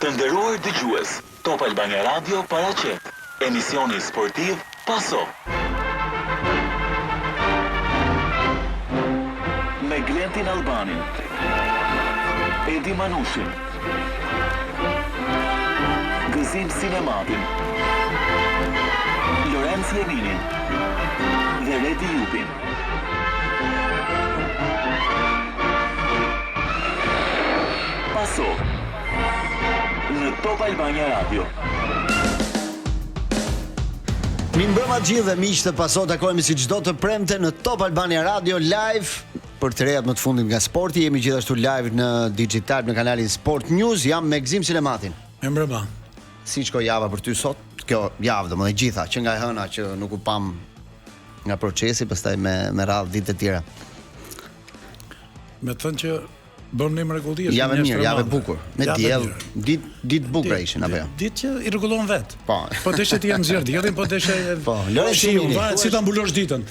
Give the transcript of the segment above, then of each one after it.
Të nderuar dëgjues, Top Albania Radio paraqet emisioni sportiv Paso. Me Glentin Albanin, Edi Manushin, Gëzim Sinematin, Lorenz Leminin dhe Redi Jupin. Paso në Top Albania Radio. Mirëmbrëma gjithë dhe miq të Paso, takohemi si çdo të premte në Top Albania Radio live për të rejat më të fundit nga sporti. Jemi gjithashtu live në digital në kanalin Sport News. Jam me Gëzim Sinematin. Mirëmbrëma. Si shkoi java për ty sot? Kjo javë domethënë gjitha që nga e hëna që nuk u pam nga procesi, pastaj me radhë ditë të tjera. Me të thënë që bëm një mrekulli. Javë mirë, javë bukur. Me diell, ditë bukur ishin apo jo? Ditë që i rregullon vet. Po. Po deshe ti janë nxjerr diellin, po deshe po. Varet si ta mbulosh ditën.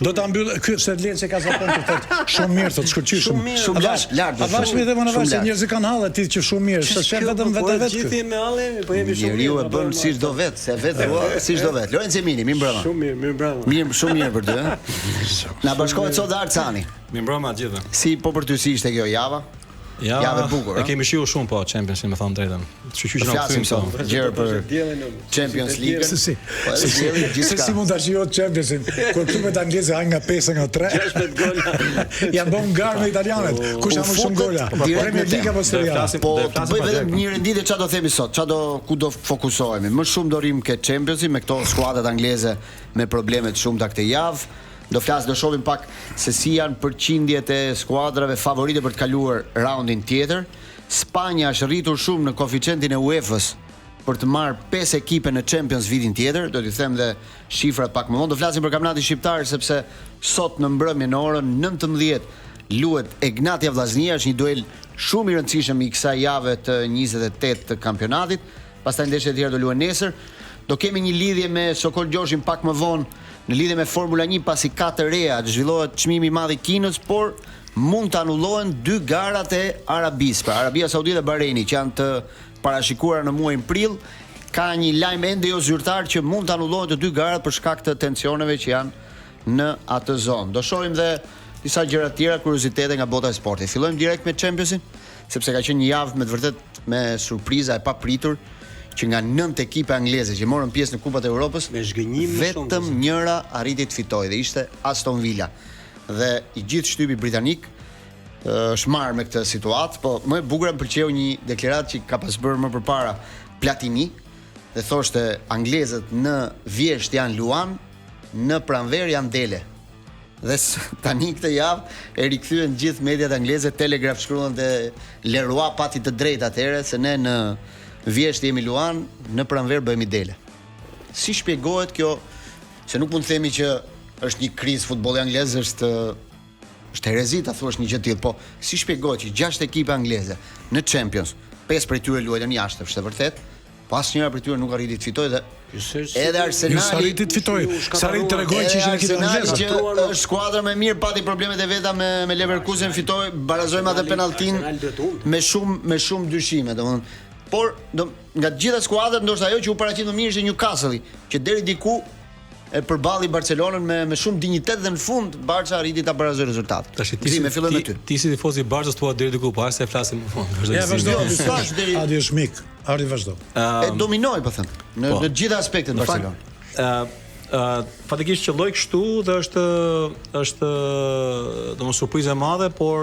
Do ta mbyll ky se lehen se ka zapon të thotë shumë mirë, thotë shkëlqyshëm. Shumë lart. Avashmi dhe më se njerëzit kanë hallë ti që shumë mirë, se shef vetëm vetë. Gjithë me hallë, po jemi shumë. Njeriu e bën siç do vet, se vetë siç do vet. Lorenzo Emini, mirëmbrëma. Shumë mirë, mirëmbrëma. Mirë, shumë mirë për ty, ë. Na bashkohet sot Arcani. Mirëmbrëma gjithëve. Si po për ty si ishte kjo java? Javë bukur. E kemi shiu shumë po Champions League, më thon drejtën. Shqyqysh na kthym sot. Gjëra për Champions League. Si mund ta shijoj Champions League? Kur klubet angleze hajnë nga 5 nga 3. 16 gola. Janë bën garë me italianët. Kush ka më shumë gola? Premier League apo Serie A? Po, bëj vetëm një renditje çfarë do themi sot, ku do fokusohemi. Më shumë do rrim ke Champions League me këto skuadrat angleze me probleme të shumta këtë javë. Do shohim pak se si janë përqindjet e skuadrave favorite për të kaluar raundin tjetër. Spanja është rritur shumë në koeficientin e UEFA-s për të marrë 5 ekipe në Champions vitin tjetër. Do t'ju them dhe shifrat pak më vonë. Do flasim për kampionatin shqiptar sepse sot në mbrëmje në orën 19 luhet Egnatia Vllaznia, është një duel shumë i rëndësishëm i kësaj jave të 28 të kampionatit. Pastaj ndeshjet e tjera do luhen nesër. Do kemi një lidhje me Sokol Gjoshin pak më vonë në lidhje me Formula 1 pasi ka të reja, zhvillohet çmimi i madh i Kinës, por mund të anullohen 2 garat e Arabisë, pra Arabia Saudite dhe Bahreini që janë të parashikuara në muajin prill. Ka një lajm ende jo zyrtar që mund të anullohen të 2 garat për shkak të tensioneve që janë në atë zonë. Do shohim dhe disa gjëra të tjera, kuriozitete nga bota e sportit. Fillojmë direkt me Championsin, sepse ka qenë një javë me të vërtet me surpriza e papritur, që nga 9 ekipe angleze që morën pjesë në Kupat e Europës, me zhgënjim vetëm njëra arriti të fitojë dhe ishte Aston Villa. Dhe i gjithë shtypi britanik është marrë me këtë situatë, po më e bukur më pëlqeu një deklaratë që ka pas bërë më përpara Platini, dhe thoshte anglezët në vjesht janë Luan, në pranver janë Dele. Dhe tani këtë javë e rikthyen gjithë mediat angleze, Telegraph shkruan dhe Leroy pati të drejtë atëherë se ne në vjesht jemi Luan, në pranver bëhemi Dele. Si shpjegohet kjo, se nuk mund të themi që është një krizë futbolli anglez, është herezi ta thuash një gjë të tillë, po si shpjegohet që 6 ekipe angleze në Champions, 5 prej tyre luajnë jashtë, është e vërtet, po asnjëra prej tyre nuk arriti të fitojë dhe edhe Arsenali arriti të fitojë. Sa ri tregoi që ishin ekipet angleze. Është skuadra më mirë, pati problemet e veta me Leverkusen, fitoi, barazoi me atë penalltin me shumë dyshime, domethënë. Por nga të gjitha skuadrat ndoshta ajo që u paraqit më mirë ishte Newcastle, që deri diku e përballi Barcelonën me shumë dinjitet dhe në fund Barça arriti ta barazojë rezultatin. Tash ti si tifoz i Barçës thua deri diku, po se flasim më vonë. Ja vazhdo. Adi është mik. Ardi vazhdo. E dominoi po them në të gjitha aspektet Barcelona. Fatikisht që lloj kështu dhe është domosdoshmë surprizë e madhe, por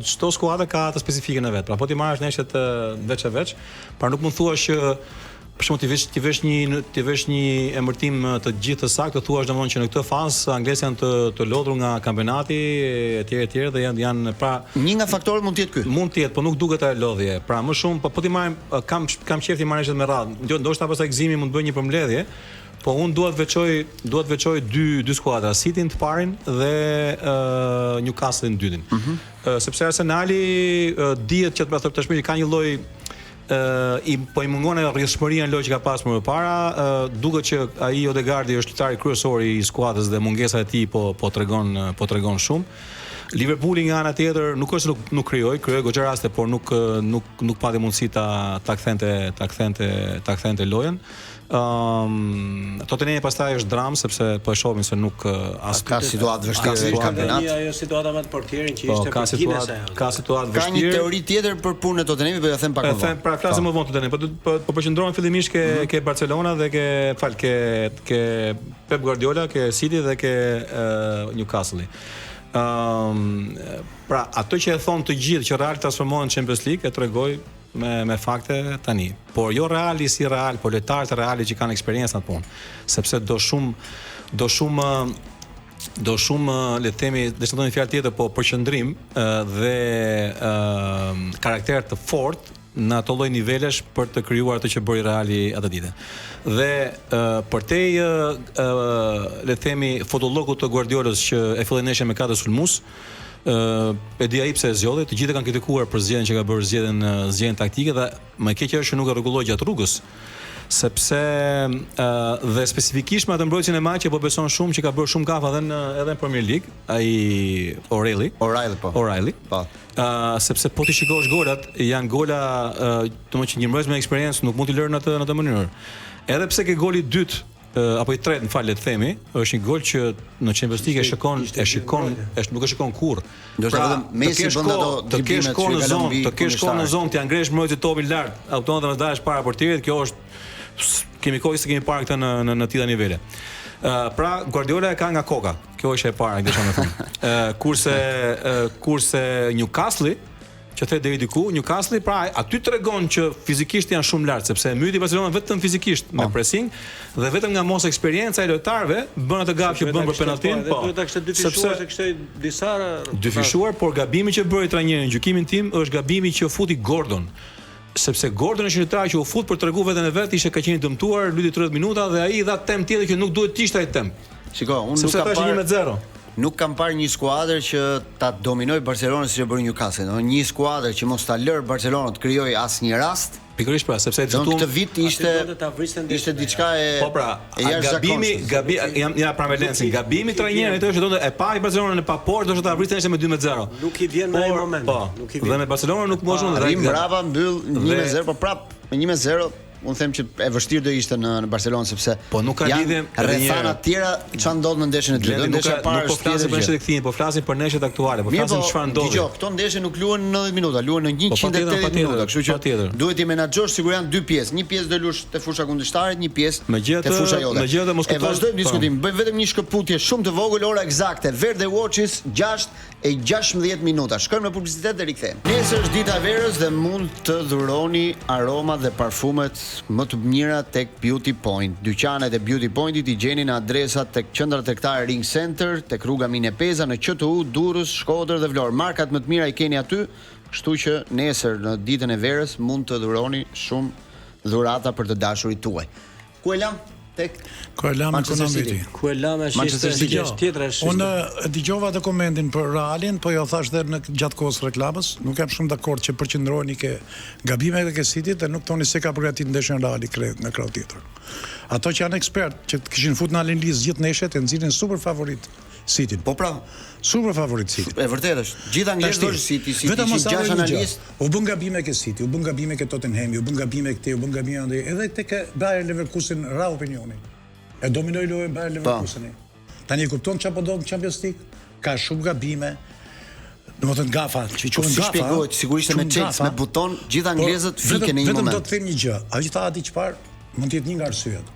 çdo skuadër ka atë specifikën e vet. Pra po ti marrësh neshjet veç, pra nuk mund thuash që për shembull ti vesh një emërtim të gjithë të saktë, thuash domosdoshmë që në këtë fazë anglezët janë të lodhur nga kampionati etj dhe janë pra një nga faktorët mund të jetë ky. Mund të jetë, po nuk duket ajo lodhje. Pra më shumë po ti marrim kam qejf ti marrësh me radhë. Ndoshta pastaj Gëzimi mund të bëjë një përmbledhje. Po unë duhet veçoj dy skuadra, City-n të parin dhe Newcastle-n të dytin. Sepse Arsenali dihet që tashmë ka një lloj po i mungon rrjedhshmëria në lojë që ka pasur më parë, duket që ai Odegaardi është lojtari kryesor i skuadrës dhe mungesa e tij po tregon shumë. Liverpooli nga ana tjetër nuk është nuk krijoi goxha raste, por nuk pati mundësi ta kthente lojën. Tottenhami pastaj është dramë sepse po e shohim se nuk as ka situatë vështirë në kampionat. Ajo situata me portierin që ishte ka situatë vështirë. Ka një teori tjetër për punën e Tottenhamit, po ja them pak më vonë. Pra flasim më vonë Tottenham, po përqendrohen fillimisht ke Barcelona dhe ke Pep Guardiola, ke City dhe ke Newcastle. Pra ato që e thon të gjithë që Real transformohen në Champions League e tregoj me fakte tani. Por jo Reali si Real, por lojtarët e Realit që kanë eksperiencë në punë, sepse do shumë le të themi, dhe të thonë një fjalë tjetër, po përqendrim dhe karakter të fortë në ato lloj nivelesh për të krijuar ato që bëri Reali atë ditë. Dhe përtej le të themi fotollogut të Guardiolës që e filloi neshën me 4 sulmues, e di ai pse e zgjodhi, të gjithë kanë kritikuar për zgjedhjen që ka bërë zgjedhjen taktike dhe më keq është që nuk e rregulloi gjatë rrugës, sepse dhe specifikisht me atë mbrojtjen e Maçi po beson shumë që ka bërë shumë gafa edhe në Premier League, ai O'Reilly. Sepse po ti shikosh golat, janë gola, domethënë që një mbrojtës me eksperiencë nuk mund t'i lërë në atë mënyrë. Edhe pse ke goli i dytë apo i tretë, le të themi, është një gol që në Champions League nuk e shikon kurrë. Pra, Messi bën ato driblimet që të kesh kohë në zonë, t'ia ngresh mbrojtësit topin lart, automatisht mos dalësh para portierit, kjo është kemi kohë se kemi parë këtë në tilla nivele. Pra Guardiola e ka nga koka. Kjo është e para, desha më thënë. Kurse Newcastle, që the deri diku, Newcastle pra aty tregon që fizikisht janë shumë lart, sepse myti Barcelona vetëm fizikisht me pressing dhe vetëm nga mos eksperjenca e lojtarëve bën atë gabë që bën për penaltin, po. Sepse kishte disa dy fishuar, por gabimi që bëri trajneri në gjykimin tim është gabimi që futi Gordon. Sepse Gordon është një lojtar që u fut për tregu veten e vet, ishte ka qenë dëmtuar, lyti 30 minuta dhe ai dha temp tjetër që nuk duhet të ishte ai temp. Shiko, unë nuk kam parë Nuk kam parë një skuadër që ta dominoj Barcelonën siç e bëri Newcastle. Një skuadër që mos ta lër Barcelonën të krijojë asnjë rast. Pikërisht pra, sepse këtë vit ishte diçka e po pra, gabimi ja pra me Lencin, gabimi trajnerit është donte e pa i Barcelonën e pa por, do të ta vriten ishte me 2-0. Nuk i vjen në ai moment. Po. Dhe me Barcelonën nuk mund të rrim brava mbyll 1-0, po prap me 1-0 unë them që e vështirë do ishte në Barcelonë sepse po nuk ka lidhje rrethana të tjera çfarë ndodh në ndeshjen e dytë. Ndeshja e parë nuk po flasim për ndeshjet e kthimit, po flasim për ndeshjet aktuale, po flasim çfarë ndodhi. Dgjoj, këto ndeshje nuk luhen në 90 minuta, luhen në 180 minuta, kështu që duhet i menaxhosh sigurisht dy pjesë. Një pjesë do lush te fusha kundërshtarit, një pjesë te fusha jote. Megjithatë mos kuptoj. Vazhdojmë diskutimin. Bëjmë vetëm një shkëputje shumë të vogël, ora eksakte. Verde Watches 6:16 minuta. Shkojmë në publicitet dhe rikthehemi. Nesër është dita e verës dhe mund të dhuroni aromat dhe parfumet më të mira tek Beauty Point. Dyqanet e Beauty Pointit i gjeni në adresat tek qendra tregtare Ring Center, tek rruga Minepeza në QTU, Durrës, Shkodër dhe Vlorë. Markat më të mira i keni aty, kështu që nesër në ditën e verës mund të dhuroni shumë dhurata për të dashurit tuaj. Ku e lam? Ku e lam ekonomiti. Ku e lam është tjetër është. Unë dëgjova të komentin për Realin, po jo thash dhe në gjatë kohës reklamës, nuk jam shumë dakord që përqendroheni ke gabimet e ke City-t dhe nuk thoni se ka përgatitur ndeshjen Reali nga krau tjetër. Ato që janë ekspert, që kishin futur në analizë gjithë ndeshjet e nxirrin super favorit City-n. Po pra, super favorit City. E vërtetë është. Gjithë anglezët thonë City, vetëm mos gjashtë analistë. U bën gabime ke City, u bën gabime ke Tottenham, u bën gabime këtej, u bën gabime andaj. Edhe tek Bayer Leverkusen ra opinioni. E dominoi lojën Bayer Leverkuseni. Tani e kupton çfarë po do në Champions League? Ka shumë gabime. Domethënë gafa, që quhen gafa. Shpjegohet sigurisht me Chelsea me buton, gjithë anglezët fiken në një moment. Vetëm do të them një gjë. Ajo që tha aty çfarë mund të jetë një nga arsyet.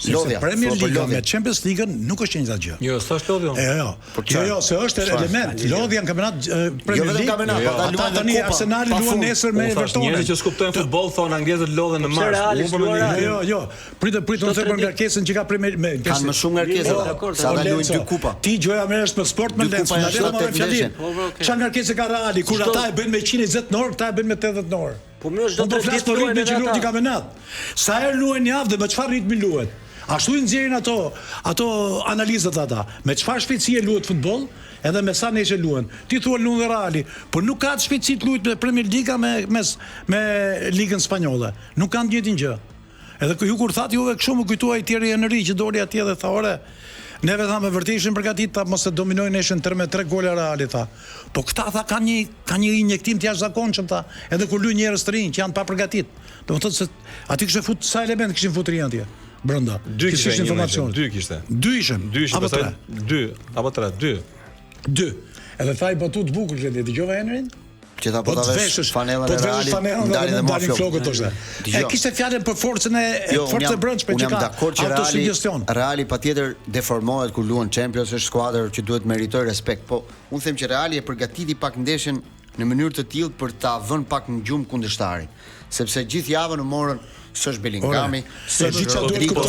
Lodhja, Premier League me Champions League nuk është një gjë. Jo, s'është lodhja. Jo, se është element. Lodhja në kampionat Premier League. Jo vetëm kampionat, ata luajnë tani Arsenali luan nesër me Evertonin. Njerëzit që skuptojnë futboll thonë anglezët lodhen në mars. Jo. Pritë unë them për ngarkesën që ka Premier League. Kanë më shumë ngarkesa. Sa ata luajnë dy kupa. Ti gjoja merresh me sport me Lens, na vetëm me fjalin. Çfarë ngarkesë ka Reali kur ata e bëjnë me 120 orë, ata e bëjnë me 80 orë. Po më është do të flas për ritmin që luajnë kampionat. Sa herë luajnë javë dhe me çfarë ritmi luhet? Ashtu i nxjerrin ato analizat ata. Me çfarë shpejtësie luhet futboll, edhe me sa nesër luhen. Ti thua luan dhe Reali, por nuk ka shpejtësi të luhet me Premier League me Ligën Spanjolle. Nuk kanë të njëjtin gjë. Edhe ju kur thatë juve kështu më kujtuaj Thierry Henry që doli atje dhe tha ore, Neve tha me vërtet ishin përgatitur ta mos e dominojnë neshin 3 gola Reali tha. Po këta tha kanë një injektim të jashtëzakonshëm tha, edhe kur luajnë njerëz të rinj që janë pa përgatitur. Domethënë se aty kishte fut sa element kishin futur janë atje brenda. Kishin informacion. 2 kishte. 2 ishin. 2 ishin, pastaj 2 apo 3, 2. 2. Edhe tha i batut bukur që dëgjova Henrin. Që ta po ta vesh fanellën e Realit, ndalin dhe më flokët toshte. E kishte fjalën për forcën e brendshme që ka. Autosuggestion. Reali patjetër deformohet kur luan Champions, është skuadër që duhet meritoj respekt, po unë them që Reali e përgatiti pak ndeshjen në mënyrë të tillë për ta vënë pak në gjumë kundërshtarin, sepse gjithë javën u morën s'është Bellingami, s'është Rodrigo,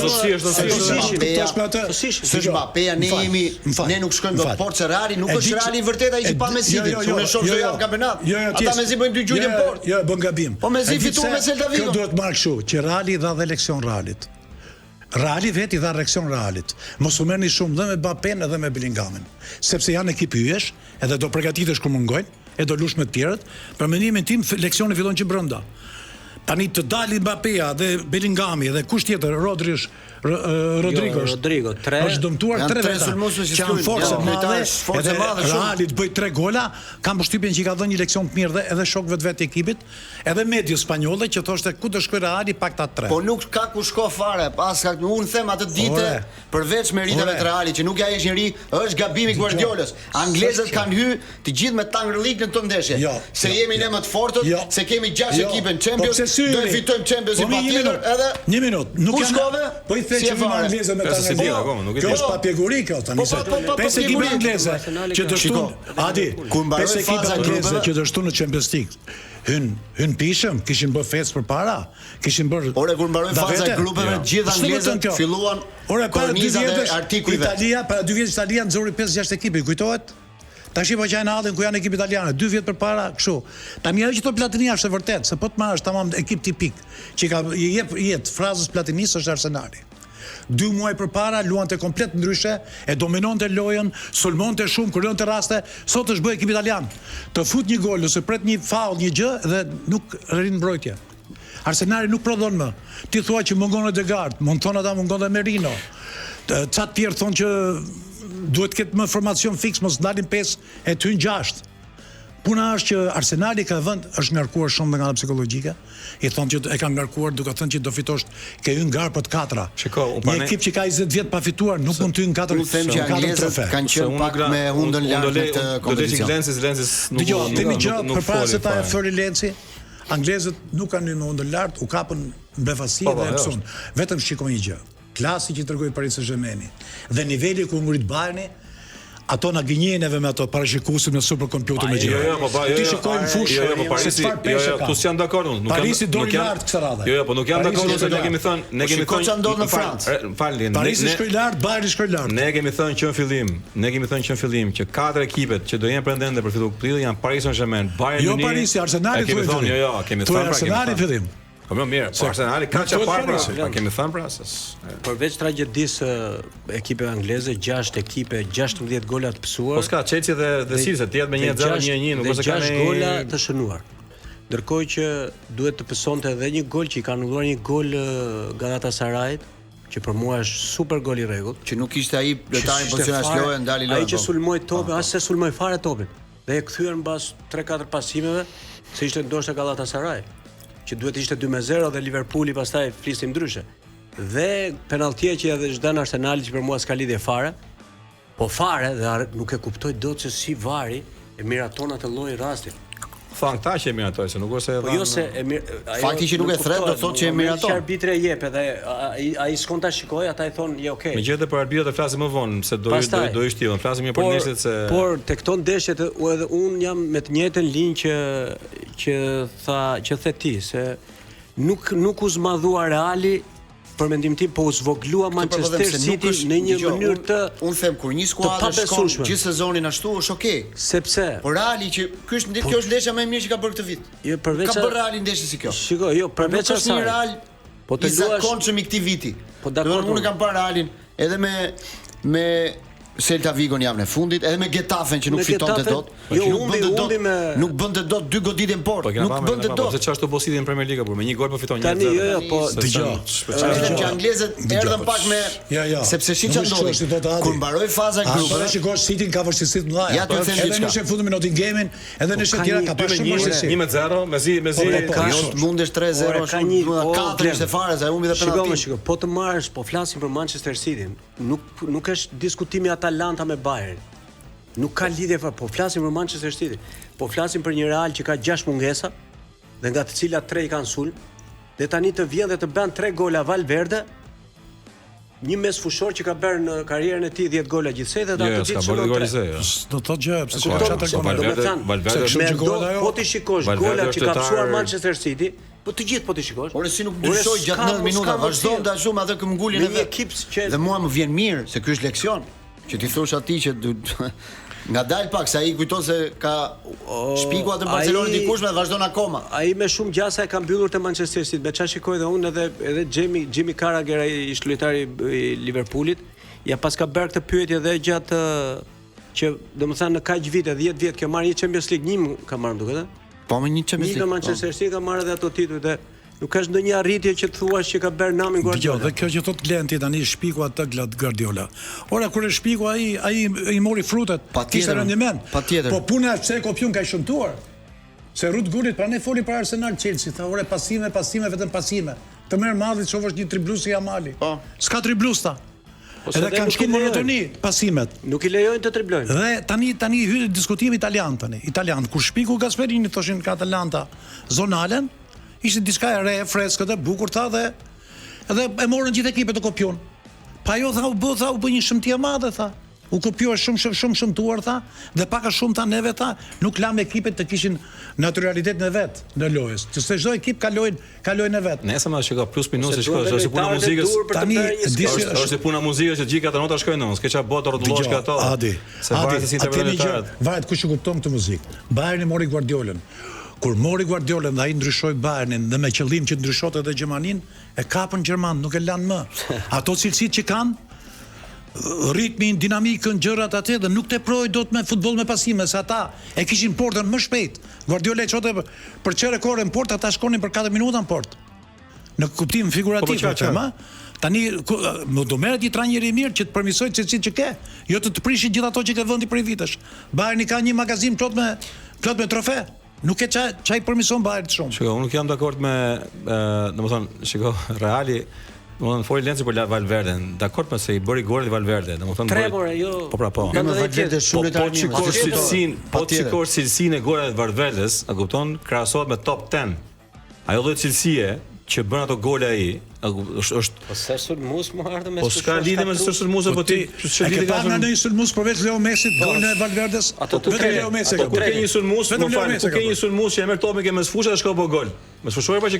s'është Mbappé, ne nuk shkojmë dot port se Reali nuk është Reali i vërtet ai që pa Messi. Unë shoh çdo javë kampionat. Ata Messi bëjnë 2 gjujtë në port. Jo, bën gabim. Po Messi fituan me Celta Vigo. Kjo duhet marrë kështu, që Reali dha dhe leksion Realit. Reali vetë i dha leksion Realit. Mos u merrni shumë dhe me Mbappén edhe me Bellingamin, sepse janë ekip hyesh, edhe do përgatitesh kur mungojnë, e do lush me të tjerët. Për mendimin tim, leksioni fillon që brenda. Tani të dalin Mbappéja dhe Bellingami dhe kush tjetër, Rodrigo, 3. Është dëmtuar 3 veta. Që janë forcë madhe, edhe Reali të bëj 3 gola, kam përshtypjen që i ka dhënë një leksion të mirë dhe edhe shokëve të vet të ekipit, edhe media spanjolle që thoshte ku do shkoj Reali pak ta 3. Po nuk ka ku shko fare, unë them atë ditë përveç meritave të Realit që nuk ja ishin ri, është gabimi Guardiolës. Anglezët kanë hyrë të gjithë me tangërllik në këtë ndeshje. Se jemi ne më të fortët, se kemi 6 ekipe në Champions, do të fitojmë Champions patjetër edhe. Një minutë, nuk janë. Po i thënë që vinë anglezë me tangërllik. Kjo është papjeguri kjo tani se. 5 ekipe angleze që do shtunë, Adi, 5 ekipe angleze që do shtunë në Champions League. Hyn pishëm, kishin bërë festë përpara, kishin bërë. Ore kur mbaroi faza e grupeve të gjithë anglezët filluan kornizat e artikujve. Para 2 vjet Italia nxori 5-6 ekipe, kujtohet? Tashi po qajnë hallin ku janë ekipet italiane, 2 vjet përpara kështu. Tani ajo që to Platini është e vërtet, se po të marrësh tamam ekip tipik, që ka i jep frazës Platinis është Arsenali. 2 muaj përpara luante komplet ndryshe, e dominonte lojën, sulmonte shumë, krijonte raste, sot është bërë ekip italian. Të fut një gol ose pret një faull, një gjë dhe nuk rrin mbrojtje. Arsenali nuk prodhon më. Ti thua që mungon Ødegaard, mund thon ata mungon dhe Merino. Ca të tjerë thonë që duhet këtë më formacion fix, mos ndalin 5 e të hynë 6. Puna është që Arsenali ka vend është ngarkuar shumë nga ana psikologjike. I thonë që e kanë ngarkuar duke thënë që do fitosh ke hyrë ngar për të 4. Një ekip që ka 20 vjet pa fituar nuk mund të hyjë në 4. Unë them që anglezët kanë qenë pak me hundën lart në këtë kompeticion. Lencis nuk. Dgjoj, themi gjë përpara se ta fori Lenci. Anglezët nuk kanë hyrë me hundën lart, u kapën mbefasi dhe ekson. Vetëm shikoj një gjë. Klasi që tregoi Paris Saint-Germain dhe niveli ku ngrit Bayerni, ato na gënjeneve me ato parashikuesim në superkompjuter me gjë. Ti shikojmë fushë. Tu s'jam dakord unë. Parisi doli lart këtë radhë. Jo, po nuk jam dakord se ne kemi thënë, çfarë ndodh në Francë. Falni. Parisi shkoi lart, Bayerni shkoi lart. Ne kemi thënë që në fillim, që 4 ekipet që do jenë pretendente për fituar kupillin janë Paris Saint-Germain, Bayern Munich. Jo Parisi, Arsenali thuaj. Jo, kemi thënë pra. Arsenali fillim. Po më mirë, po Arsenali ka çfarë para, kemi thënë pra se. Përveç tragjedisë ekipe angleze, 6 ekipe, 16 gola të pësuar. Po s'ka Chelsea dhe City, të jetë me 1-0, 1-1, nuk është se kanë 6 gola të shënuar. Ndërkohë që duhet të pësonte edhe një gol që i ka anulluar një gol Galatasarayt, që për mua është super gol i rregullt, që nuk ishte ai lojtari pozicionash lojën ndali lojën. Ai që sulmoi topin, as se sulmoi fare topin. Dhe e kthyer mbas 3-4 pasimeve, se ishte ndoshta Galatasaray, që duhet ishte 2-0 dhe Liverpooli pastaj flisim ndryshe. Dhe penalltia që edhe zhdan Arsenali që për mua s'ka lidhje fare, po fare dhe nuk e kuptoj dot se si vari e miraton atë lloj rasti. Than këta që e miraton, se nuk është se. Po jo se fakti që nuk e thret do thotë që e miraton. Që arbitri e jep edhe ai s'kon ta shikoj, ata i thonë je okay. Megjithëse për arbitrat e flasim më vonë, se do i shtillën. Flasim mirë për ndeshjet se. Por tek këto ndeshjet edhe un jam me të njëjtën linjë që the ti, se nuk u zmadhua Reali për mendim tim, po u zvoglua Manchester City në një mënyrë të unë them kur një skuadër shkon gjithë sezonin ashtu është okay. Sepse por Reali që kjo është ndeshja më e mirë që ka bërë këtë vit. Jo përveç ka bërë Reali ndeshje si kjo. Shikoj, jo përveç asaj. Një Real po të luash zakonshëm i këtij viti. Po dakord. Unë kam parë Realin edhe me Celta Vigo në javën e fundit, edhe me Getafen që nuk Me fitonte Getafen, dot. jo, Që humbi bënte dot 2 goditje në port. Nuk bënte dot. Se çfarë po City në Premier League por me një gol po fiton 1-0. Tani jo, po dëgjoj. Që anglezët erdhën pak me sepse shiç ndodhi. Kur mbaroi faza e Grupeve grupeve, shikosh City ka vështirësi të mëdha. Ja t'ju them Edhe diçka. nëse fundi me Nottinghamin, edhe nëse tjera ka pasur shumë vështirësi. 1-0, mezi jo të mundesh 3-0, ka një 4 ishte fare, sa humbi dhe penalti. Shiko, po të marrësh, po flasim për Manchester City, nuk është diskutimi Atalanta me Bayern. Nuk ka lidhje fare, po flasim për Manchester City. Po flasim për një Real që ka 6 mungesa dhe nga të cilat 3 kanë sulm, dhe tani të vjen dhe të bën 3 gola Valverde, një mes fushor që ka bërë në karrierën e tij 10 gola gjithsej dhe ata të gjithë shënon 3. Do të thotë gjë, pse ka çata gol. Valverde, po ti shikosh golat që ka psuar Manchester City, po të gjithë po ti shikosh. Por si nuk ndryshoi gjatë 90 minuta, vazhdonte ashtu me atë këmbgulin e një vet. ekip që Dhe mua më vjen mirë se ky është leksion. Që ti thosh atij që nga dal pak se ai kujton se ka shpiku atë Barcelona dikush me vazhdon akoma. Ai me shumë gjasa e ka mbyllur te Manchester City. Me çfarë shikoj dhe unë edhe Jimmy Carragher ai ish lojtari i Liverpoolit, ja pas ka bërë këtë pyetje dhe gjatë që domethënë në kaq vite, 10 vjet që marr një Champions League, një ka marrë duket ë? Po me një Champions League. League. Manchester City ka marrë edhe ato tituj dhe nuk ka ndonjë arritje që të thuash që ka bërë namin Guardiola. Jo, dhe kjo që thot Glenti tani shpiku atë Guardiola. Ora kur e shpiku ai i mori frutet, kishte rendiment. Po puna është se Kopiun ka shëmtuar. Se Ruud Gullit pranë foli për Arsenal Chelsea, tha ore pasime, vetëm pasime. Të merr malli shohësh një triblus i Amali. Po. S'ka triblus ta. Edhe kanë shku monotoni pasimet. Nuk i lejojnë të triblojnë. Dhe tani hyn diskutimi italian tani. Italian kur shpiku Gasperini thoshin ka Atalanta zonalen, ishte diçka e re, freskët e bukur tha dhe edhe e morën gjithë ekipet të Kopion. Pa jo tha u bë një shëmtie e madhe tha. U kopjuar shumë shëmtuar tha dhe pak a shumë tha neve tha, nuk lam ekipet të kishin naturalitetin e vet në lojës. Që se çdo ekip kalojnë e vet. Nëse më shikoj plus minuse shikoj, është puna muzikës. Tani është puna muzikës që gjithë ato nota shkojnë non, s'ke çfarë bota rrotullosh ka ato. Se varet se si interpretojnë. Varet kush e kupton këtë muzikë. Bayerni mori Guardiolën. Kur mori Guardiolën dhe ai ndryshoi Bayernin dhe me qëllim që ndryshonte edhe Gjermanin, e kapën gjerman, nuk e lanë më. Ato cilësitë që kanë ritmin, dinamikën, gjërat atë dhe nuk teproi dot me futboll me pasime, se ata e kishin portën më shpejt. Guardiola çote për çere korën në port, ata shkonin për 4 minuta në port. Në kuptim figurativ, tani më do merret një trajner i mirë që të përmirësojë cilësitë që ke, jo të prishin gjithë ato që ke vendi prej vitesh. Bayerni ka një magazin plot me trofe. Nuk e çaj përmirëson Bayern shumë. Shiko, unë nuk jam dakord me, domethënë, shiko, Reali domethënë foli Lenci për Valverde, dakord me se i bëri golin Valverde, domethënë po pra po. Valverde shumë po shikosh cilësinë e golave të Valverdes, a kupton, krahasohet me top 10. Ajo lloj cilësie që bën ato gola ai, është po se sulmus më ardhë me. Po s'ka lidhje me sulmus apo ti, ç'lidhje ka në një sulmus përveç Leo Messit, golin e Valverdes. Ato të tre Leo Messi. Ku ke një sulmus, më fal, ku ke një sulmus që e merr topin ke mes fushës dhe shkon po gol. Mos fushoj pa që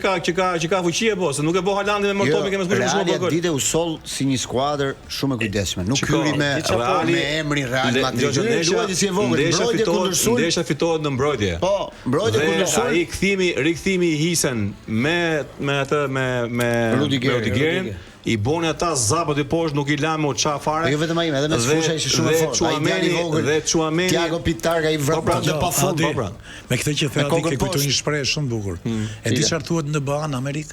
ka fuqi e po, se nuk e bë Haalandi me merr topin ke mes fushës dhe shkon po gol. Reali ditë u soll si një skuadër shumë e kujdesshme. Nuk hyri me emrin Real Madrid. Luajti si e vogël, mbrojtje kundër sul. Ndeshja fitohet në mbrojtje. Po, mbrojtje kundër sul. Ai rikthimi i Hisen me atë me Rudigerin i boni ata zapët i poshtë, nuk i lamë u ça fare. Jo vetëm ai, edhe me fusha ishte shumë fort. Dhe Çuameni, Thiago Pitarga i vrapronte pafund. Me këtë që thënë aty ke kujtuar një shprehje shumë bukur. E di çfarë thuhet në NBA në Amerikë?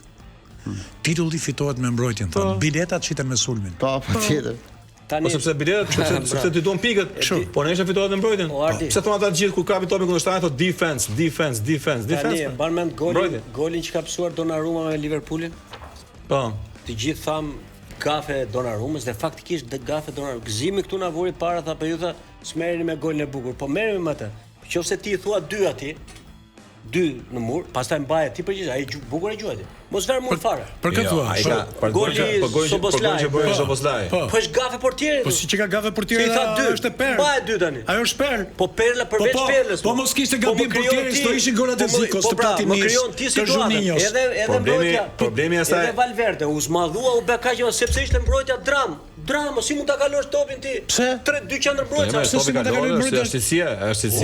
Titulli fitohet me mbrojtjen, thonë. Biletat shiten me sulmin. Po, patjetër. Po sepse biletat, sepse ti duan pikët, po nesër fitohet me mbrojtjen. Pse thon ata të gjithë kur kapi topin kundërshtarin thotë defense. Tani e mban mend golin që ka psuar Donnarumma me Liverpoolin? Po. Të gjithë tham gafe Donnarummës dhe faktikisht gafe Donnarumma. Gëzimi këtu na vuri para tha për ju tha s'merreni me golin e bukur, po merremi me atë. Nëse ti i thua 2 aty, 2 në mur, pastaj mbahet ti përgjigj, ai bukur e gjuajti. Mos ver mund fare. Për këtë thua. Goli Soboslaj. Po është gafe portierit. Po siç e ka gafe portierit. Është perl. Mbahet 2 tani. Ajo është perl. Po perla përveç perlës. Po mos kishte gabim portierit, do ishin golat e Zikos të Platinios. Të Juninhos. Edhe mbrojtja. Problemi asaj. Edhe Valverde u zmadhua u bë kaq sepse ishte mbrojtja Drama, si mund ta kalosh topin ti? Pse? 2 qendër mbrojtëse, pse si mund ta kalosh mbrojtja? Është cilësia.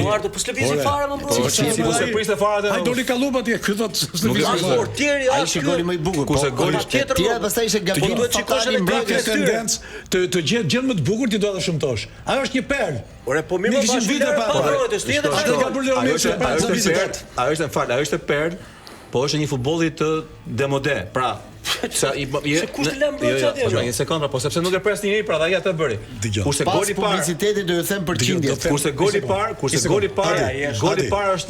Po ardë po s'lëvizi fare më mbrojtja. Si mos e priste fare Ai doli kallup atje, ky thot s'e Nuk e vjen. shikoj. Portieri Ai ishte goli më i bukur. Kurse goli tjetër pastaj ishte gabim duhet shikosh fatali edhe mbrojtje. Ka tendencë të gjë më të bukur ti do ta shëmtosh. Ajo është një perl. Ore, po mirë, Ne kishim bashkë vite pa. Atë Atë ka bërë Leo Messi pa ajo vite. është fal, ajo është perl, po është një futbolli të demode. Pra, sa Se kush të lë mbrojtje atje, jo? Një sekondë, po sepse nuk e pres njëri, pra ai atë bëri. Dgjoj. Kurse Pas goli i parë, publicitetit do ju them përqindjet. kurse goli i parë, goli i Adi. parë është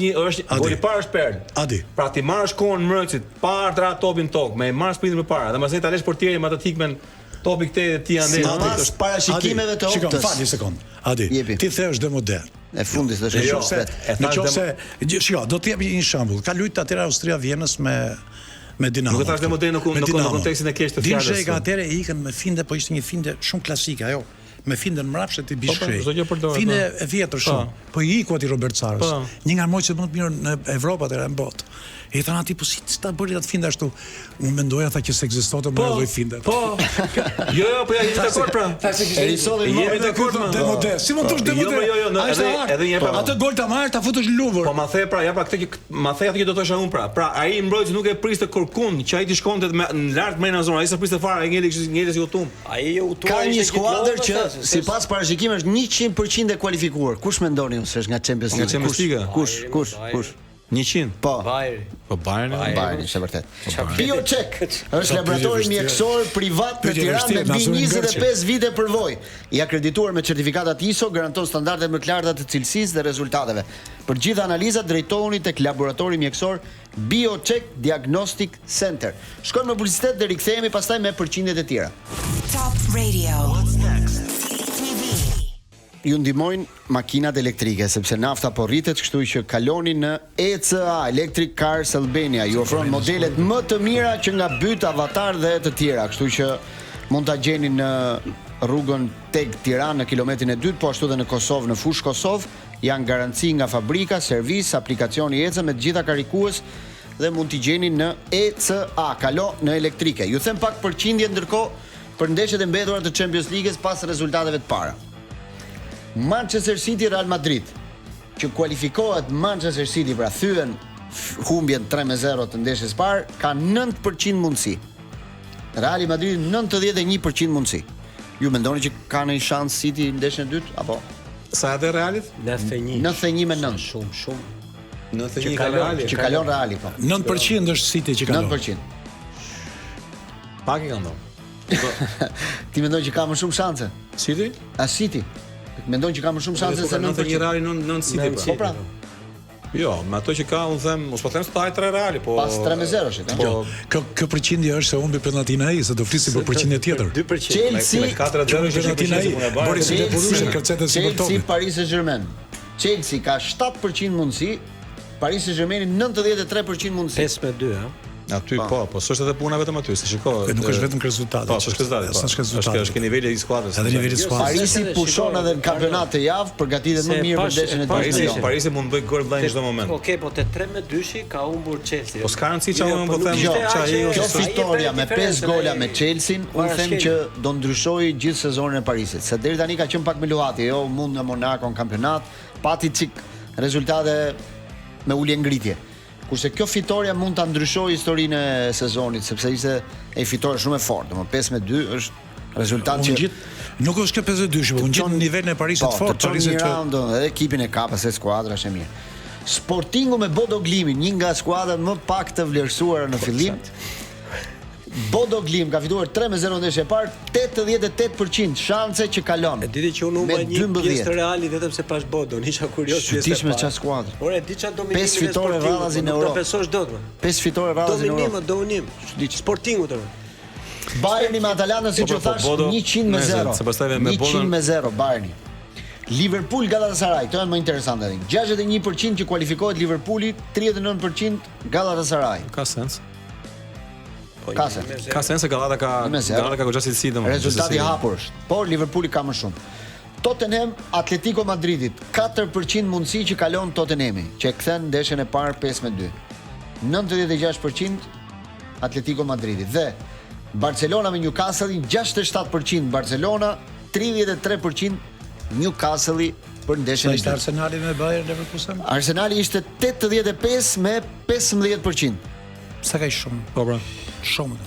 goli i parë është perl. Adi. Pra ti marrësh kohën mbrojtësit, pa ardhur topin tok, me marr sprintin përpara, dhe pastaj ta lësh portierin me atë tikmen topi këtej ti ande. Pas parashikimeve të Shikoj, optës. fal një sekond. Adi, Jepi. ti the është demodern. E fundit është Jo, shumë shpejt. Në qoftë se shiko, do të jap një shembull. Ka luajtur atëra Austria Vienës me Dinamo. Nuk e thash demodern në kontekstin e keq të fjalës. Dinshej ka atëre ikën me finde, po ishte një finde shumë klasike ajo. Me finden mrapshe të bishkëj. çdo gjë përdoret, Finde po. e vjetër shumë. Po i iku aty Robert Saros. Po. Një nga armiqtë më të mirë në Evropë atëra në botë. I thanë aty po si ta bëri atë finde ashtu. Unë mendoja tha që s'ekzistonte më lloj finde. Po. Jo, po ja jemi dakord pra. Erisolli më Jemi dakord më. Demodé. Si mund të thosh demodé? Jo, edhe një herë. Atë gol ta marr, ta futesh në luvër. Po ma the pra, ja pra këtë ma the atë që do të thosha unë pra. Pra ai mbrojtës nuk e priste kurkun, që ai të shkonte në lart më në zonë, ai s'e priste fare, ai ngeli si utum. Ai u tua Ka një ishte skuadër gjithmonë, që më thashë, sipas parashikimeve është 100% e kualifikuar. Kush mendoni ju se është nga Champions League? Nga Champions League? Kush? 100. Po. Bayern. Po Bayern. Bayern, është vërtet. BioCheck është laboratori mjekësor privat në Tiranë me mbi 25 vite përvojë. I akredituar me certifikatat ISO, garanton standarde më të larta të cilësisë dhe rezultateve. Për gjithë analizat drejtohuni tek laboratori mjekësor BioCheck Diagnostic Center. Shkojmë në publicitet dhe rikthehemi pastaj me përqindjet e tjera. Top Radio. What's next? TV. Ju ndihmojnë makinat elektrike sepse nafta po rritet, kështu që kaloni në ECA Electric Cars Albania. Ju ofron modelet më të mira që nga Byt, Avatar dhe të tjera, kështu që mund ta gjeni në rrugën Teg Tiranë në kilometrin e 2, po ashtu edhe në Kosovë, në fushë Kosovë, janë garanci nga fabrika, servis, aplikacioni ECA me të gjitha karikues dhe mund t'i gjeni në ECA. Kalo në elektrike. Ju them pak përqindje ndërkohë për ndeshjet e mbetura të Champions League-s pas rezultateve të para. Manchester City Real Madrid, që kualifikohet Manchester City, pra thyen humbjen 3-0 të ndeshjes parë, ka 9% mundësi. Real Madrid 91% mundësi. Ju mendoni që ka ndonjë shans City në ndeshjen e dytë apo? Sa edhe Realit? 91-9. Shumë. 91 ka Reali. Që kalon Reali po. 9% është City që kalon. 9%. Pak i kanë dhënë. Ti mendon që ka më shumë shanse? City? A City? Mendon që ka më shumë shanse se 91 9%? Reali në City pra. Po pra, Jo, me ato që ka, unë them, mos po them se ta 3 Reali, po pas 3-0 shit. Po Kjo përqindje është se humbi penaltin ai, se do flisim për përqindje tjetër. 2%. Chelsea, me 4-0 që Penaltin ai. Bori si të burushe kërcetet si për Chelsea topin. Paris Saint-Germain. Chelsea ka 7% mundësi, Paris Saint-Germain 93% mundësi. 5-2, ha. aty po, s'është edhe puna vetëm aty, se shiko. Nuk është vetëm rezultati. Po, s'është rezultati. S'është rezultati. Është niveli i skuadrës. Edhe niveli i skuadrës. Parisi pushon edhe në kampionat të javë, përgatitet më mirë për ndeshjen e dytë. Parisi mund të bëj gol vllai në çdo moment. Okej, po te 3-2 ka humbur Chelsea. Po s'ka rëndësi çfarë unë po them, Kjo fitoria me 5 gola me Chelsea, unë them që do ndryshojë gjithë sezonin e Parisit. Se deri tani ka qenë pak me luhati, jo mund nga Monaco në kampionat, pati çik rezultate me ulje ngritje. Kurse kjo fitoria mund ta ndryshojë historinë e sezonit, sepse ishte e fitore shumë e fortë, më 5-2 është rezultat që nuk është kjo 5-2, po unë gjithë nivelin e Parisit fort, Parisit që edhe ekipin e ka pas e skuadra është e mirë. Sportingu me Bodo Glimin, një nga skuadrat më pak të vlerësuara në fillim. Bodo Glim ka fituar 3-0 ndeshje e parë, 88% shanse që kalon. E diti që unë humba një pjesë të Reali vetëm se pash Bodo, isha kurioz pjesë. Çutish me çfarë skuadër? Ore, di çfarë dominimi. 5 fitore radhazi në Europë. Do besosh dot. 5 fitore radhazi në Europë. Dominim. Sportingu të. Bayerni me Atalantë si që thash 100-0. 100-0 Bayerni. Liverpool Galatasaray, këto janë më interesante. 61% që kualifikohet Liverpooli, 39% Galatasaray. Ka sens. Ka sens. Ka sens se Galata ka goxha cilësi domosdoshmë. Rezultati hapur është. Por Liverpooli ka më shumë. Tottenham Atletico Madridit, 4% mundësi që kalon Tottenhami, që e kthen ndeshjen e parë 5-2. 96% Atletico Madridit dhe Barcelona me Newcastle 67% Barcelona, 33% Newcastle për ndeshjen e Ishte dytë. Arsenali me Bayer Leverkusen? Arsenali ishte 85 me 15%. Sa ka shumë? Po pra. Shumë.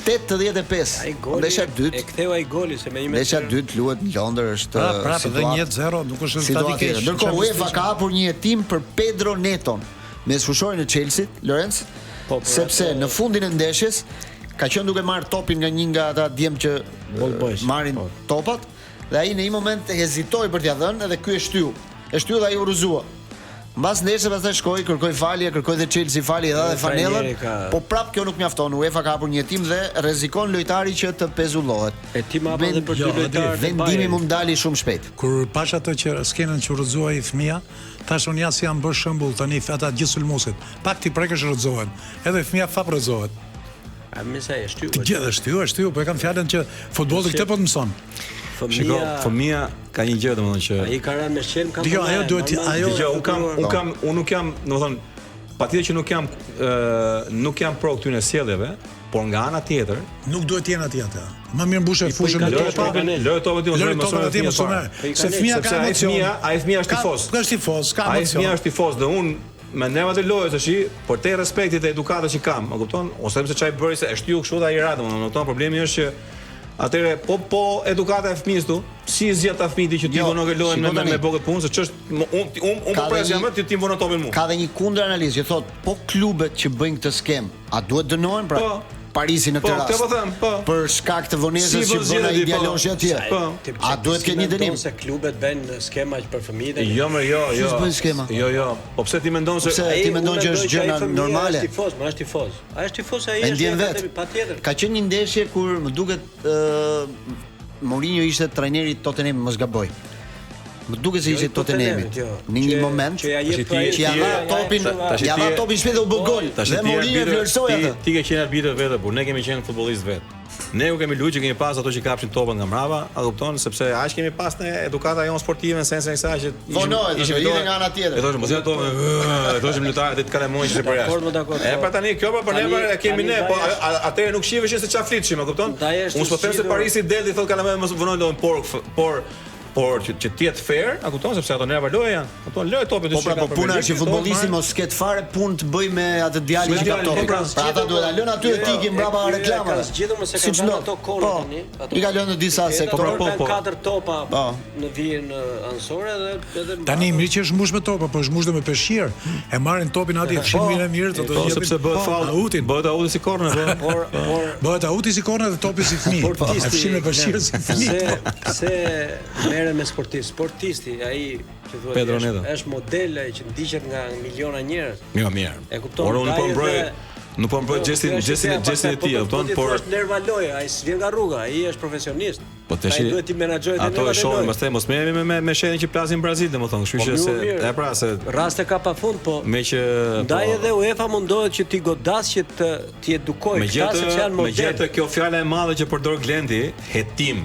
85. Ai goli. Ndeshja e E dytë. ktheu ai goli se me 1 Ndeshja e metër. dytë luhet në Londër, është Prapë dhe 1-0, nuk është rezultati situatë keq. tjetër. Ndërkohë UEFA ka hapur një hetim për Pedro Neton, mesfushori në Chelsea, Lorenz, Po, por sepse ato- në fundin e ndeshjes ka qenë duke marrë topin nga një nga ata djem që Ball boys, marrin po. topat dhe ai në një moment hezitoi për t'ia dhënë edhe ky e shtyu. E shtyu dhe ai u rrëzua. Mbas ndeshjes pastaj shkoi, kërkoi falje, kërkoi dhe Chelsea falje, dha dhe fanellën, trajneri ka- po prap kjo nuk mjafton. UEFA ka hapur një hetim dhe rrezikon lojtari që të pezullohet. E ti ma Vend- edhe për dy jo, lojtarë të Vendimi Bayernit. mund dali shumë shpejt. Kur pash atë që skenën që rrëzua i fëmia, tash unë si jam bërë shembull tani ata gjithë sulmuesit. Pak ti prekësh rrëzohen. Edhe fëmia fap rrëzohet. A më sa e shtyu. Të gjithë është shtyju, po e kam fjalën që futbolli këtë po të mëson. Shiko, fëmia ka një gjë domethënë që Ai ka rënë me shqelm ka. Dgjoj, ajo duhet Dgjoj, unë nuk jam, domethënë, patjetër që nuk jam pro këtyre sjelljeve, por nga ana tjetër, Nuk duhet të jenë atje ata. Më mirë mbushë fushën me kaloj topa. lëre topa ti mos Lëre më topa atje mos sonë. Se fëmia ka sepse emocion. ai fëmia është tifoz. Ka është tifoz, ka Ai emocion. fëmia është tifoz dhe unë me nevat e lojës tash, por te respektit dhe edukatës që kam, e kupton? Ose pse çaj bëri se e shtyu kështu dhe ai ra, domethënë, kupton? Problemi është që atëre po edukata e fëmijës tu, si e zgjat ta fëmijë që ti Jo, vono që lohen shiko tani. me bogët punë, se ç'është unë Ka po presja dhe më ti vono topin mua. Ka dhe një kundër analizë që thotë, po klubet që bëjnë këtë skem, a duhet dënohen pra? Po. Parisi në Po, këtë rast. këtë po them, po. Për shkak të vonesës Si që vën bën ai zgjedhje, djaloshi po. atje. Po. A duhet të ketë një dënim? Se klubet bëjnë skema që për fëmijët. Jo, Si s'bën skema? Jo. Po pse ti mendon se Pse? ti mendon që është gjë normale? Ai është tifoz, më është tifoz. Ai është tifoz ai E ndjen vet. patjetër. Ka qenë një ndeshje kur më duket Mourinho ishte trajneri i Tottenham, mos gaboj. Më duket se ishte i Tottenhamit. Tottenhamit, jo. Në një Që- moment që ja jep ai- që ja dha topin, ja dha topin shpejt dhe u bë gol. Dhe Mourinho e vlerësoi atë. Ti ke qenë arbitër vetë, por ne kemi qenë futbollistë vetë. Ne u kemi luajtur që kemi pas ato që kapshin topën nga mbrapa, a kupton, sepse aq kemi pas ne edukata jon sportive në sensin e kësaj që Vonohet, edhe nga ana tjetër. E thoshim mos ja to, e thoshim lojtarët të kalamojnë që për Dakord, më dakord, jashtë. E po. pra tani kjo për ne Tani- e kemi tani ne, po ndaj është- atëherë nuk shiheshin se çfarë flitshim, e kupton? Ndaj është Unë s'po them se zgjidhur- Parisi del i thotë kalamojnë mos vonojnë lojën, por që të jetë fair, a kupton, sepse ato nerva loja janë. Kupton, lojë topit Po pra, po puna është që futbollisti mos ket fare punë të bëj me atë djalin që ka djalin, topin. po pra, Pra ata duhet ta lënë aty e tikin mbrapa reklamave. Ka zgjedhur mëse Siç kanë dhënë ndodh. ato kone Po, tani. I ka lënë në disa sektorë. po, po. 4 topa Po. në vijën ansore edhe Tani mirë që është mbush me topa, po është mbush dhe me peshqir. E marrin topin aty, fshin mirë mirë, të Po sepse bëhet faull. Autin. Bëhet auti si korner, po. por Bëhet auti si kona dhe topi si fëmijë. sportisti E fshin me peshqir si fëmijë. pse merren me sportisti ai që thuhet Pedro Neto. është model që ndiqet nga miliona njerëz. Jo mirë. E kupton, Por unë po ndaj mbroj edhe- Nuk po mbroj gestin e tij, kupton, por është nerva loja, ai s'vjen nga rruga, ai është profesionist. po tash Ai duhet të menaxhojë ato e shohin, pastaj mos merremi me shenjën që plasin në Brazil, domethënë, kështu që se e pra se raste ka pafund, po me që ndaj edhe UEFA mundohet që ti godas që të edukojë këta sepse janë model. Megjithatë kjo fjala e madhe që përdor Glendi, hetim.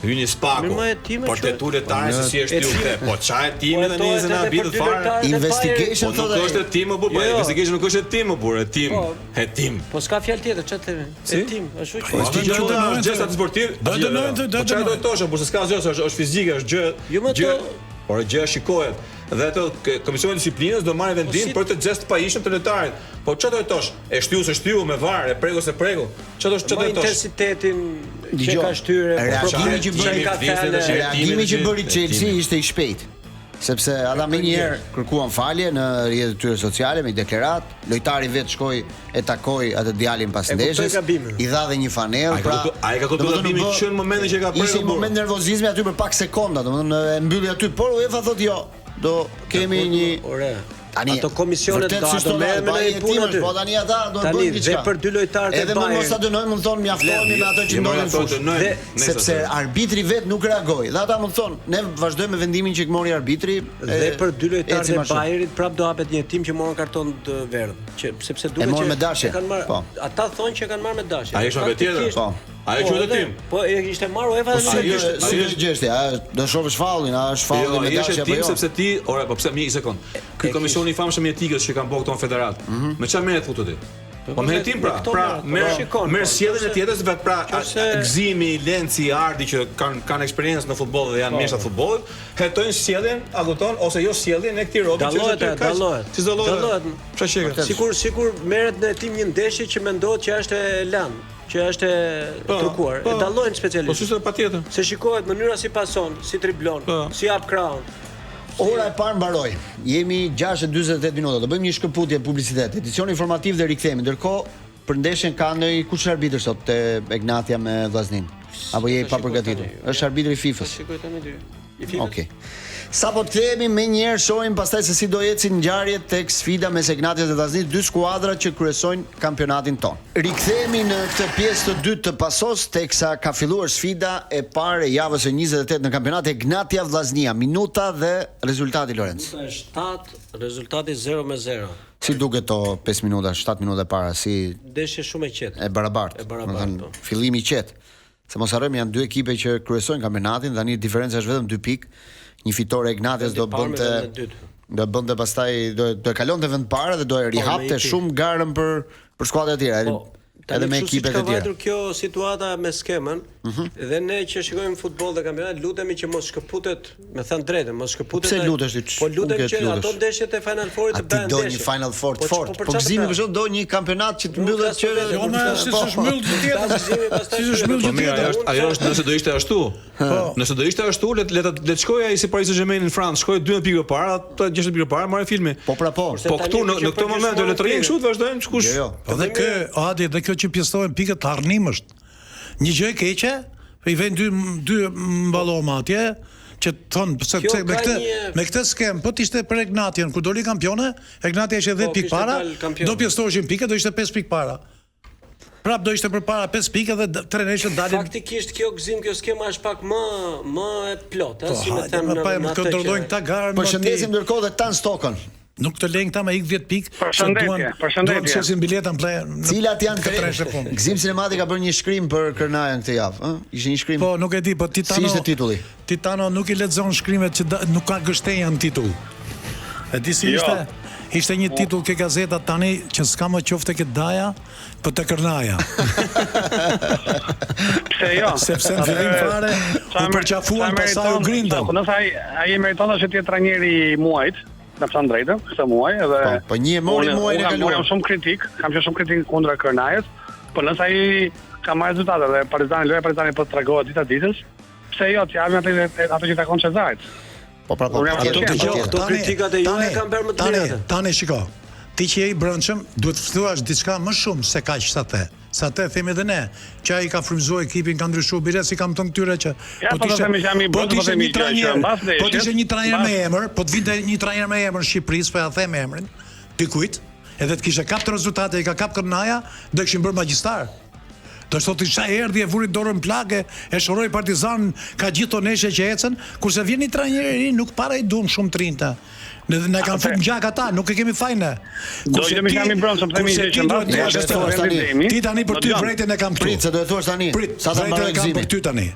Hyni spaku. Mirë, hetime Por që- te tuletare se si është Hetime. ju. Po çaj hetimi Po, tani etohet se na edhe bidë për dy fare. lojtarët e Investigation Po nuk thotë. është hetim më burr, Jo. investigation nuk është hetim më burr, hetim. Po. Hetim. Po s'ka fjalë tjetër, ç'të themi? Hetim, është Po që ashtu që dënojnë, gjesta sportiv. do dënojnë, do Po çaj do dënojnë. të thosh, por se s'ka asgjë, është fizike, është gjë. Jo, më gjë- to- Por gjëja shikohet. Dhe ato komisioni i disiplinës do marrë vendim si- për të xhest pa ishëm të lojtarit. Po çfarë do të thosh? E shtyu se shtyu me var, e pregu se pregu. Çfarë do Ma të thosh? intensitetin që Dgjoj, ka shtyre, reagimi që bëri- ka fjalë. Reagimi që bëri Chelsea ishte i shpejt. Sepse ata më njëherë kërkuan falje në rrjetet e tyre sociale me deklarat, lojtari vet shkoi e takoi atë djalin pas E kuptoi ndeshjes, gabimin. i dha dhe një fanellë, Ai ka kuptuar gabimin që në momentin që ka Ishte prerë një moment nervozizmi aty për pak sekonda, domethënë e mbylli aty, por UEFA thotë jo, do kemi një Ore. Tani Ato komisionet vërtet do si ato shtonë, merren me bëjnë një punë hetimesh, aty. Po tani ata do të Tani, bëjnë diçka. dhe për dy lojtarët e Edhe më Bayern. mos ta dënojmë, më thonë mjaftohemi me ato që ndodhin në fushë. Dhe- Sepse arbitri vet nuk reagoi. Dhe ata më thonë, ne vazhdojmë me vendimin që mori arbitri. Dhe për dy lojtarët ecim e ashtu. Bayerit prap do hapet një tim që morën karton të verdh, që sepse duket morën me dashje. kanë marrë, Po. ata thonë që kanë marrë me dashje. Ai është një tjetër. Po. Ai Po, quhet edhe- tim. Po e ishte marrë UEFA dhe Si nuk e Ai kishte. është- si do gjesti, a do shohësh faullin, a është faulli Jo, me ai dashje është apo tim jo? sepse ti, ore, po pse një sekond. Ky komisioni i famshëm i etikës që kanë bërë këto në federat. Me çfarë merret futu ti? Po me hetim merr sjelljen e tjetrës, pra Gzimi, Lenci, Ardi që kanë eksperiencë në futboll dhe janë mjeshta të futbollit, hetojnë sjelljen, a kupton, ose jo sjelljen e këtij robi që është dallohet. Si dallohet? Shaqega. Sikur merret në tim një ndeshje që mendohet që është e lanë, që është e trukuar. E dallohen specialisht. Po s'është patjetër. Se shikohet mënyra si pason, si triblon, si hap krahun. Ora e parë mbaroi. Jemi 6:48 minuta. Do bëjmë një shkëputje publicitet. Edicion informativ dhe rikthehemi. Ndërkohë, për ndeshjen ka ndonjë kush arbitër sot te Egnatia me Vllaznin? Apo je pa përgatitur? Është arbitri i FIFA-s. Shikoj tani dy. Okej. Sa po të kthehemi më një herë shohim pastaj se si do ecin ngjarjet tek sfida mes Egnatias dhe Vllaznis, dy skuadra që kryesojnë kampionatin ton. Rikthehemi në këtë pjesë të dytë të pasos teksa ka filluar sfida e parë e javës së 28 në kampionat Egnatia Vllaznia. Minuta dhe rezultati Lorenz. Minuta 7, rezultati 0-0. Si duket to 5 minuta, 7 minuta e para, si Ndeshje shumë e qetë. e barabartë. Po. Fillimi i qetë. Se mos harrojmë janë dy ekipe që kryesojnë kampionatin, tani diferenca është vetëm 2 pikë. Një fitore Egnatias do bënte pastaj do e kalonte vend para dhe do e rihapte shumë garën për skuadrat e tjera. Edhe me ekipet e tjera. Ka vajtur kjo situata me skemën, dhe ne që shikojmë futboll dhe kampionat lutemi që mos shkëputet, me thënë drejtën, mos shkëputet. Pse lutesh ti? Po lutem që ato ndeshjet e Final Fourit të bëhen ndeshje. Do një Final Four të fortë. Po Gzimi për shkak do një kampionat që të mbyllet që Jo më si të shmyll të tjetër. Si të shmyll të tjetër. Ajo është nëse do ishte ashtu. Nëse do ishte ashtu, le të shkojë ai si Paris Saint-Germain në Francë, shkojë 12 pikë para, 60 pikë para, marrë filmi. Po pra po. Po këtu në këtë moment do le të rrijë kështu të vazhdojmë kush. Po dhe kë, Adi, dhe kjo që pjestohen pikët të harnim është një gjë e keqe, i vjen dy mballoma atje që thon pse me këtë skem, po të ishte për Egnatian kur doli kampione, Egnatia ishte 10 pikë para, do pjestoheshin pikët, do ishte 5 pikë para. Prap do ishte përpara 5 pikë dhe 3 neshë dalin. Faktikisht kjo Gzim, kjo skema është pak më e plotë, si më them në atë. Kontrollojnë këta garën. Përshëndesim ndërkohë dhe Tan Stokën. Nuk të lejnë këta me ik 10 pikë. Përshëndetje. Duan të shohin biletën Cilat janë Gzim Sinemati ka bërë një shkrim për Kërnajën këtë javë, ëh? Ishte një shkrim. Po, nuk e di, po Titano. Si ishte titulli? Titano nuk i lexon shkrimet që nuk ka gështenja në titull. E di si ishte? Ishte një titull ke gazeta tani që s'ka më qofte këtë daja, po të Kërnaja. Pse jo? Sepse në fillim fare u përqafuan pastaj u grindën. Nëse ai meriton që të jetë trajneri i muajit, në thënë drejtën, këtë muaj edhe po një mori muajin e kaluar. Kam shumë kritik kundra Kërnajës, po nëse ai ka marrë rezultate dhe Partizani po tregohet dita ditës, pse jo të japim ato që takon Cezarit. Po pra po. Ato kritikat e juaja kanë bërë më të mirë. Tani shiko. Ti që je i brendshëm, duhet të thuash diçka më shumë se kaq sa the. Sa të themi edhe ne, që ai ka frymzuar ekipin, ka ndryshuar bilet si kam thënë këtyre që po ishte një trajner me emër, po të vinte një trajner me emër në Shqipëri, po ja them emrin, dikujt, edhe të kishte kapë rezultate, i ka kapë Kërnaja, do kishin bërë magjistar. Do të thotë sa erdhi e vuri dorën plagë, e shoroi Partizan, ka gjithë neshje që ecën, kurse vjen një trajner i ri, nuk para i duam shumë trinta. Ne kanë fut gjak ata, nuk e kemi fajne. Do jemi kami bronsëm themi që ti tani për ty vërejtën e kam këtu. Prit, se do të thuash tani. Sa ta mbaroj Gzimin për ty tani.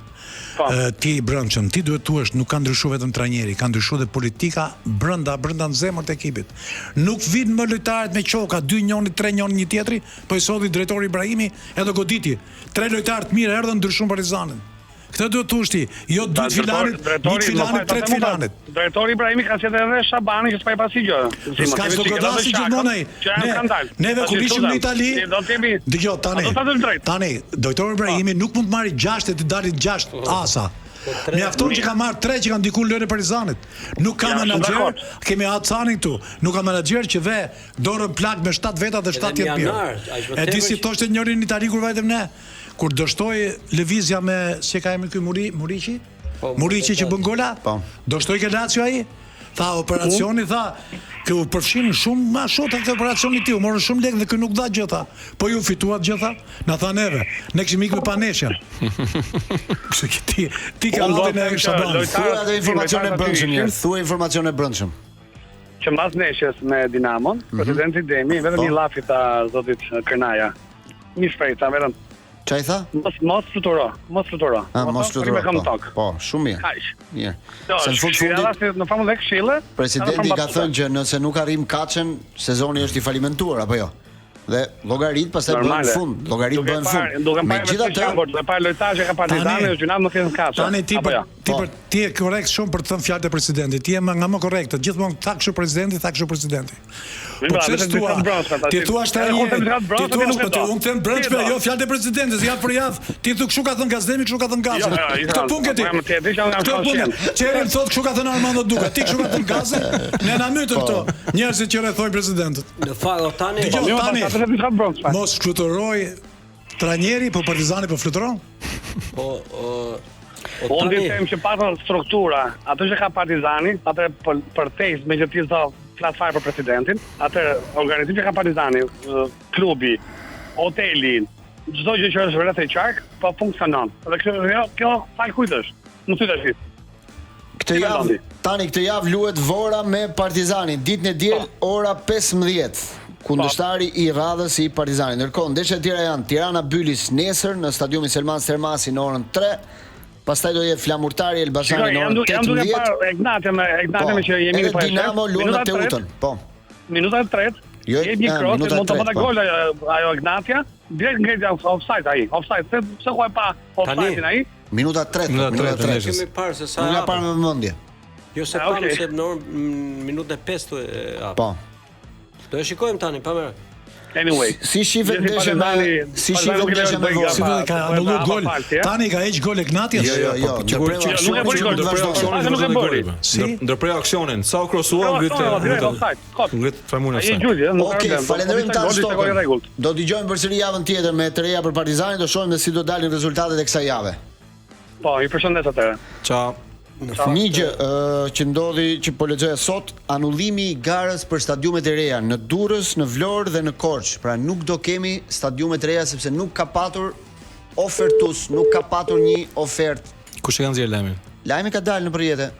Ti i brendshëm, ti duhet thuash nuk ka ndryshuar vetëm trajneri, ka ndryshuar edhe politika brenda në zemër të ekipit. Nuk vin më lojtarët me çoka, 2 njëri, 3 njëri një tjetri, po i solli drejtori Ibrahimi edhe goditi. 3 lojtarë të mirë erdhën ndryshon Partizanin. Këtë duhet thuash ti, jo 2 filanit, 1 filanit, 3 filanit. Drejtori Ibrahimi ka qenë edhe Shabani që s'pa i pasi gjë. Ska të godasi gjithmonë. Neve kur ishim në Itali, dëgjoj tani, drejtori Ibrahimi nuk mund të marrë 6 të dalin 6 asa. Mjafton që ka marrë 3 që kanë diku lëre Partizanit. Nuk ka menaxher, kemi Hacanin këtu. Nuk ka menaxher që ve dorën plak me 7 veta dhe 7 tjetër mirë. E di si thoshte njëri në Itali kur vajtem ne. Kur dështoi lëvizja me si ka emrin ky Muriqi? Muriqi që bën gola? Do shtoi ke Lazio ai? Tha operacioni, tha, që u përfshin shumë më shota ke operacioni ti, u morën shumë lekë dhe ky nuk dha gjë tha. Po ju fituat gjë tha? Na tha neve, ne kishim ikur pa neshja. Kështu që ti ke ndodhur në Shaban. Thuaj atë informacion e brendshëm mirë. Thuaj informacion e brendshëm. Që mbas neshjes me Dinamon, presidenti Demi vetëm i llafi ta zotit Kërnaja. Mi shprehta vetëm Çai tha? Mos fluturo. Mos fluturo. Po, shumë mirë. Mirë. Se në fund në famull e këshille, presidenti ka thënë që nëse nuk arrim kaçën, sezoni është i falimentuar apo jo? dhe llogarit pastaj bëhen në fund. Llogarit bëhen në fund. Megjithatë, duke parë lojtarë që ka Partizani është gjuna më thjesht kaç. Tani ti je korrekt shumë për të thënë fjalët e presidentit. Ti je nga më korrekt. Gjithmonë tha kështu presidenti. Po pse thua? Ti thua tani. Unë them brendshme, jo fjalët e presidentit, ja për javë. Ti thu kështu ka thënë Gazdemi, kështu ka thënë Gazi. Këtë punë ke ti. Këtë punë. Çerin thot kështu ka thënë Armando Duka. Ti kështu ka thënë Gazi. Ne na mytëm këto. Njerëzit që rrethojnë presidentin. Në fakt tani mos fluturoj trajneri, po Partizani po fluturon. Unë di them që patën struktura, atë që ka Partizani, atë për test me që ti thot flas fare për presidentin, atë organizimi që ka Partizani, klubi, hoteli, çdo gjë që është rreth e qark, po funksionon. Dhe kjo fal kujt është? Mos i tash. Këtë javë luhet Vora me Partizanin, ditën e diel ora 15. Kundërshtari i radhës i Partizanit. Ndërkohë ndeshjet e tjera janë Tirana Bylis nesër në stadiumin Selman Stermasi në orën 3. Pastaj do jetë Flamurtari Elbasani në orën 18. Jam duke parë Egnatia që jemi në Dinamo luan në Teutën. Po. Minuta e tretë. Jep një cross, mund të bëta gol ajo Egnatia, direkt ngritja offside ai. Offside, pse ku e pa offside-in ai? Minuta 3. Kemi parë se sa. Unë parë me vëmendje. Jo se pamë se në minutën e 5 Po. Do e shikojmë tani, pa më. Anyway, si shifet ndeshja me Vora? Si ka anulluar gol. Tani ka heq gol Egnatia. Jo. Ndërprej aksionin, sa u krosua ngrit framuna sa. Okej, falenderojmë tani. Do dëgjojmë përsëri javën tjetër me të reja për Partizanin, do shohim se si do dalin rezultatet e kësaj jave. Po, i përshëndes atëherë. Ciao. Një gjë që ndodhi që po lexoja sot, anullimi i garës për stadiumet e reja në Durrës, në Vlorë dhe në Korçë. Pra nuk do kemi stadiume të reja sepse nuk ka patur ofertues, nuk ka patur një ofertë. Kush e ka nxjerr lajmin? Lajmi ka dalë në përjetë.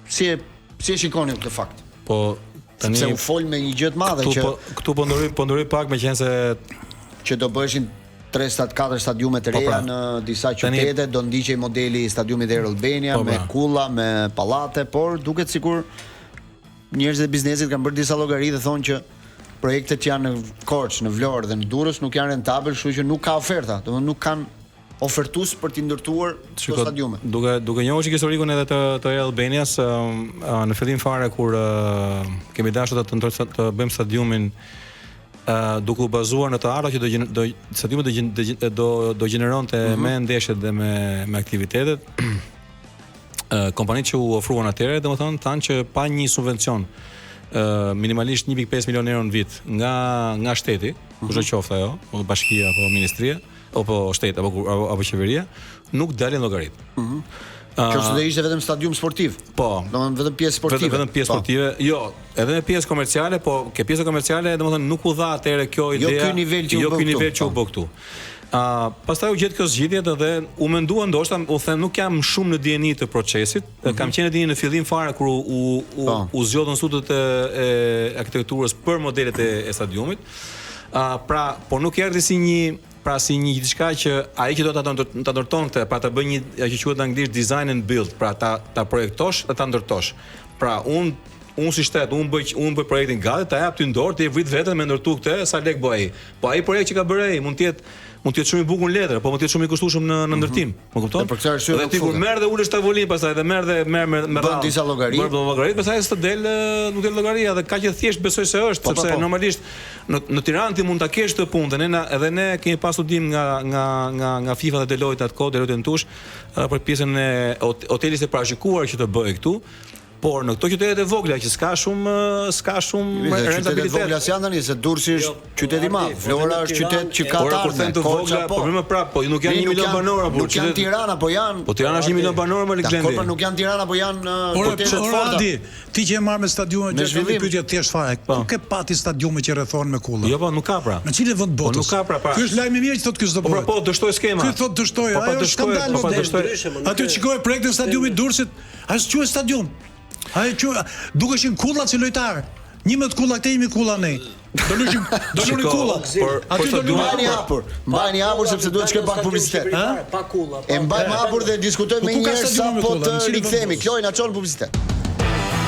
Si e shikoni këtë fakt? Po tani se u fol me një gjë të madhe që këtu po ndroi pak meqense që do bëheshin 3-4 stadiume të reja në disa qytete, do ndiqej modeli i stadiumit Air Albania me kulla, me pallate, por duket sikur njerëzit e biznesit kanë bërë disa llogari dhe thonë që projektet që janë në Korçë, në Vlorë dhe në Durrës nuk janë rentabel, kështu që nuk ka oferta, domethënë nuk kanë ofertues për t'i ndërtuar këto stadiume. Duke njohur historikun edhe të Air Albanias, në fillim fare kur kemi dashur të bëjmë stadiumin duke u bazuar në të ardha që stadiumi do gjeneronte me ndeshjet dhe me aktivitetet. Kompanitë që u ofruan atëherë, domethënë thanë që pa një subvencion minimalisht 1.5 milion euro në vit nga shteti, kushdo qoftë ajo, apo bashkia apo ministria, apo shteti apo qeveria, nuk dalin llogaritë. Që do ishte vetëm stadium sportiv. Po, domethënë vetëm pjesë sportive. Vetëm pjesë sportive. Jo, edhe me pjesë komerciale, po ke pjesa komerciale, domethënë nuk u dha atëherë kjo ide. Jo ky nivel që u bë këtu. Pastaj u gjet kjo zgjidhje dhe u mendua ndoshta, u them nuk jam shumë në dieni të procesit, kam qenë dieni në fillim fare kur u zgjodhën studët e arkitekturës për modelet e stadiumit. Pra, po nuk erdhi si një diçka që ai që do ta ndërtonte, pra ta bëj një që quhet në anglisht design and build, pra ta projektosh dhe ta ndërtosh. Pra unë si shtet, unë bëj projektin gati, ta jap ty në dorë, ti e vrit veten me ndërtu këtë, sa lek bëj ai. Po ai projekt që ka bërë ai mund të jetë shumë i bukur në letër, po mund të jetë shumë i kushtueshëm në ndërtim. Më kupton? Dhe ti kur merr dhe ulesh tavolinë pastaj dhe merr bën disa llogari. Bën llogari, pastaj s'të del nuk del llogaria dhe kaq e thjesht besoj se është, sepse normalisht në Tiranë ti mund ta kesh këtë punë, edhe ne kemi pasur dim nga FIFA dhe Deloitte atkoh, Deloitte Tush, për pjesën e hotelit të parashikuar që të bëhej këtu. Por në këto qytete e vogla që s'ka shumë rentabilitet. Qytetet vogla janë tani se Durrësi është qytet i madh, Vlora është qytet që ka tarme, Korça po. Problemi prap, po nuk janë 1 milion banorë, po nuk janë Tirana, po janë. Po Tirana është 1 milion banorë më Glendi. Po nuk janë Tirana, po janë qytete të forta. Ti që e marr me stadiumin që është pyetje thjesht fare. Nuk e pati stadiume që rrethohen me kulla. Jo, po nuk ka pra. Në cilë vend botës? Po nuk ka pra. Ky është lajm i mirë që thotë ky s'do bëhet. Po dështoi skema. Ky thotë dështoi, ajo është skandal. Aty shikoj projektin e stadiumit Durrësit, as quhet stadium. Ai dukeshin kullat si lojtar. 11 kulla këtej, 1 kulla ne. Do luajmë kulla. Aty do luajmë hapur. Mbajeni hapur sepse duhet të shkoj pak publicitet. Pa kulla. E mbajmë hapur dhe diskutojmë më një herë sa po të rikthehemi. Kloj na çon publicitet.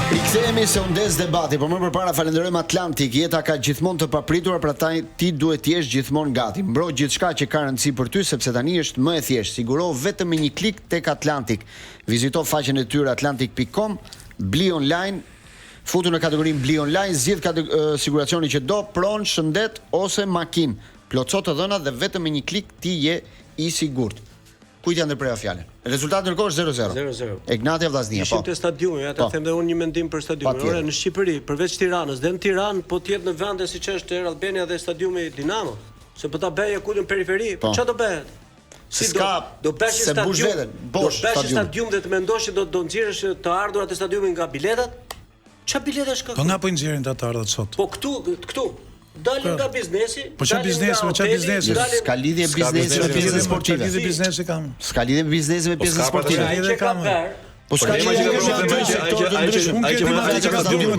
Kthehemi se u ndes debati, por më përpara falenderojmë Atlantik. Jeta ka gjithmonë të papritura, pra ti duhet të jesh gjithmonë gati. Mbro gjithçka që ka rëndësi për ty, sepse tani është më e thjeshtë. Siguro vetëm me një klik tek Atlantik. Vizito faqen e tyre atlantik.com, bli online, futu në kategorinë bli online, zgjidh siguracionin që do, pronë, shëndet ose makinë. Plotso të dhënat dhe vetëm me një klik ti je i sigurt. Kujt janë ndërprerja fjalën? Rezultati ndërkohë është 0-0. 0-0. Egnatia Vllaznia, po. Ishim te stadiumi, ata them dhe unë një mendim për stadiumin. Ora në Shqipëri, përveç Tiranës, dhe në Tiranë po të jetë në vende siç është Air Albania dhe stadiumi Dinamo, se po ta bëjë ku në periferi, po çfarë do bëhet? Si do bësh stadium? Do bësh stadium dhe të mendosh që do nxjerrësh të ardhurat e stadiumit nga biletat? Ç'a biletash ka? Po nga po nxjerrin ata ardhat sot? Po këtu dalin nga biznesi. Po ç'a biznesi, ç'a biznesi? Ska lidhje biznesi me pjesën sportive. Ska lidhje biznesi kam. Ska lidhje biznesi me pjesën sportive. Edhe kam. Po ska lidhje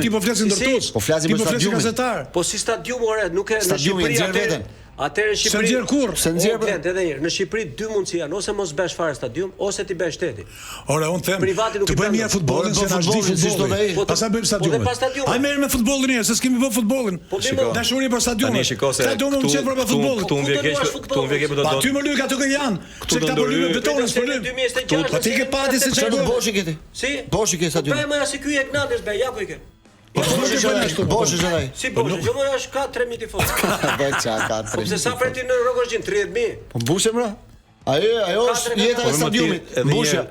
ti po flasin ndërtues. Po flasim për stadiumin. Po si stadium ore, nuk e në Shqipëri. Atëherë në Shqipëri se nxjerr kur? Edhe një, në Shqipëri dy mundësi janë, ose mos bësh fare stadium, ose ti bësh shteti. Ora un them, të bëjmë mirë futbollin, se na zgjidh futbolli. Pastaj bëjmë stadium. Ai merr me futbollin ne, se s'kemi bë futbollin. Dashuri për stadiumin. Stadiumi më çet për futbollin. Këtu unë vjen keq, do. Ty më lyk ato që janë. Se këta po lyp betonës, po lyp. Po ti ke pati se çfarë boshi ke ti? Si? Boshi ke stadium. Po më as ky Egnatis be, ja ku i ke. Boshi zërai. Si boshi, jo më është ka 3000 tifoz. Bëça ka 3000. Po pse sa për ti në Rogozhin 30000? Po mbushem bra. Ajo është jeta e stadiumit. Mbushe.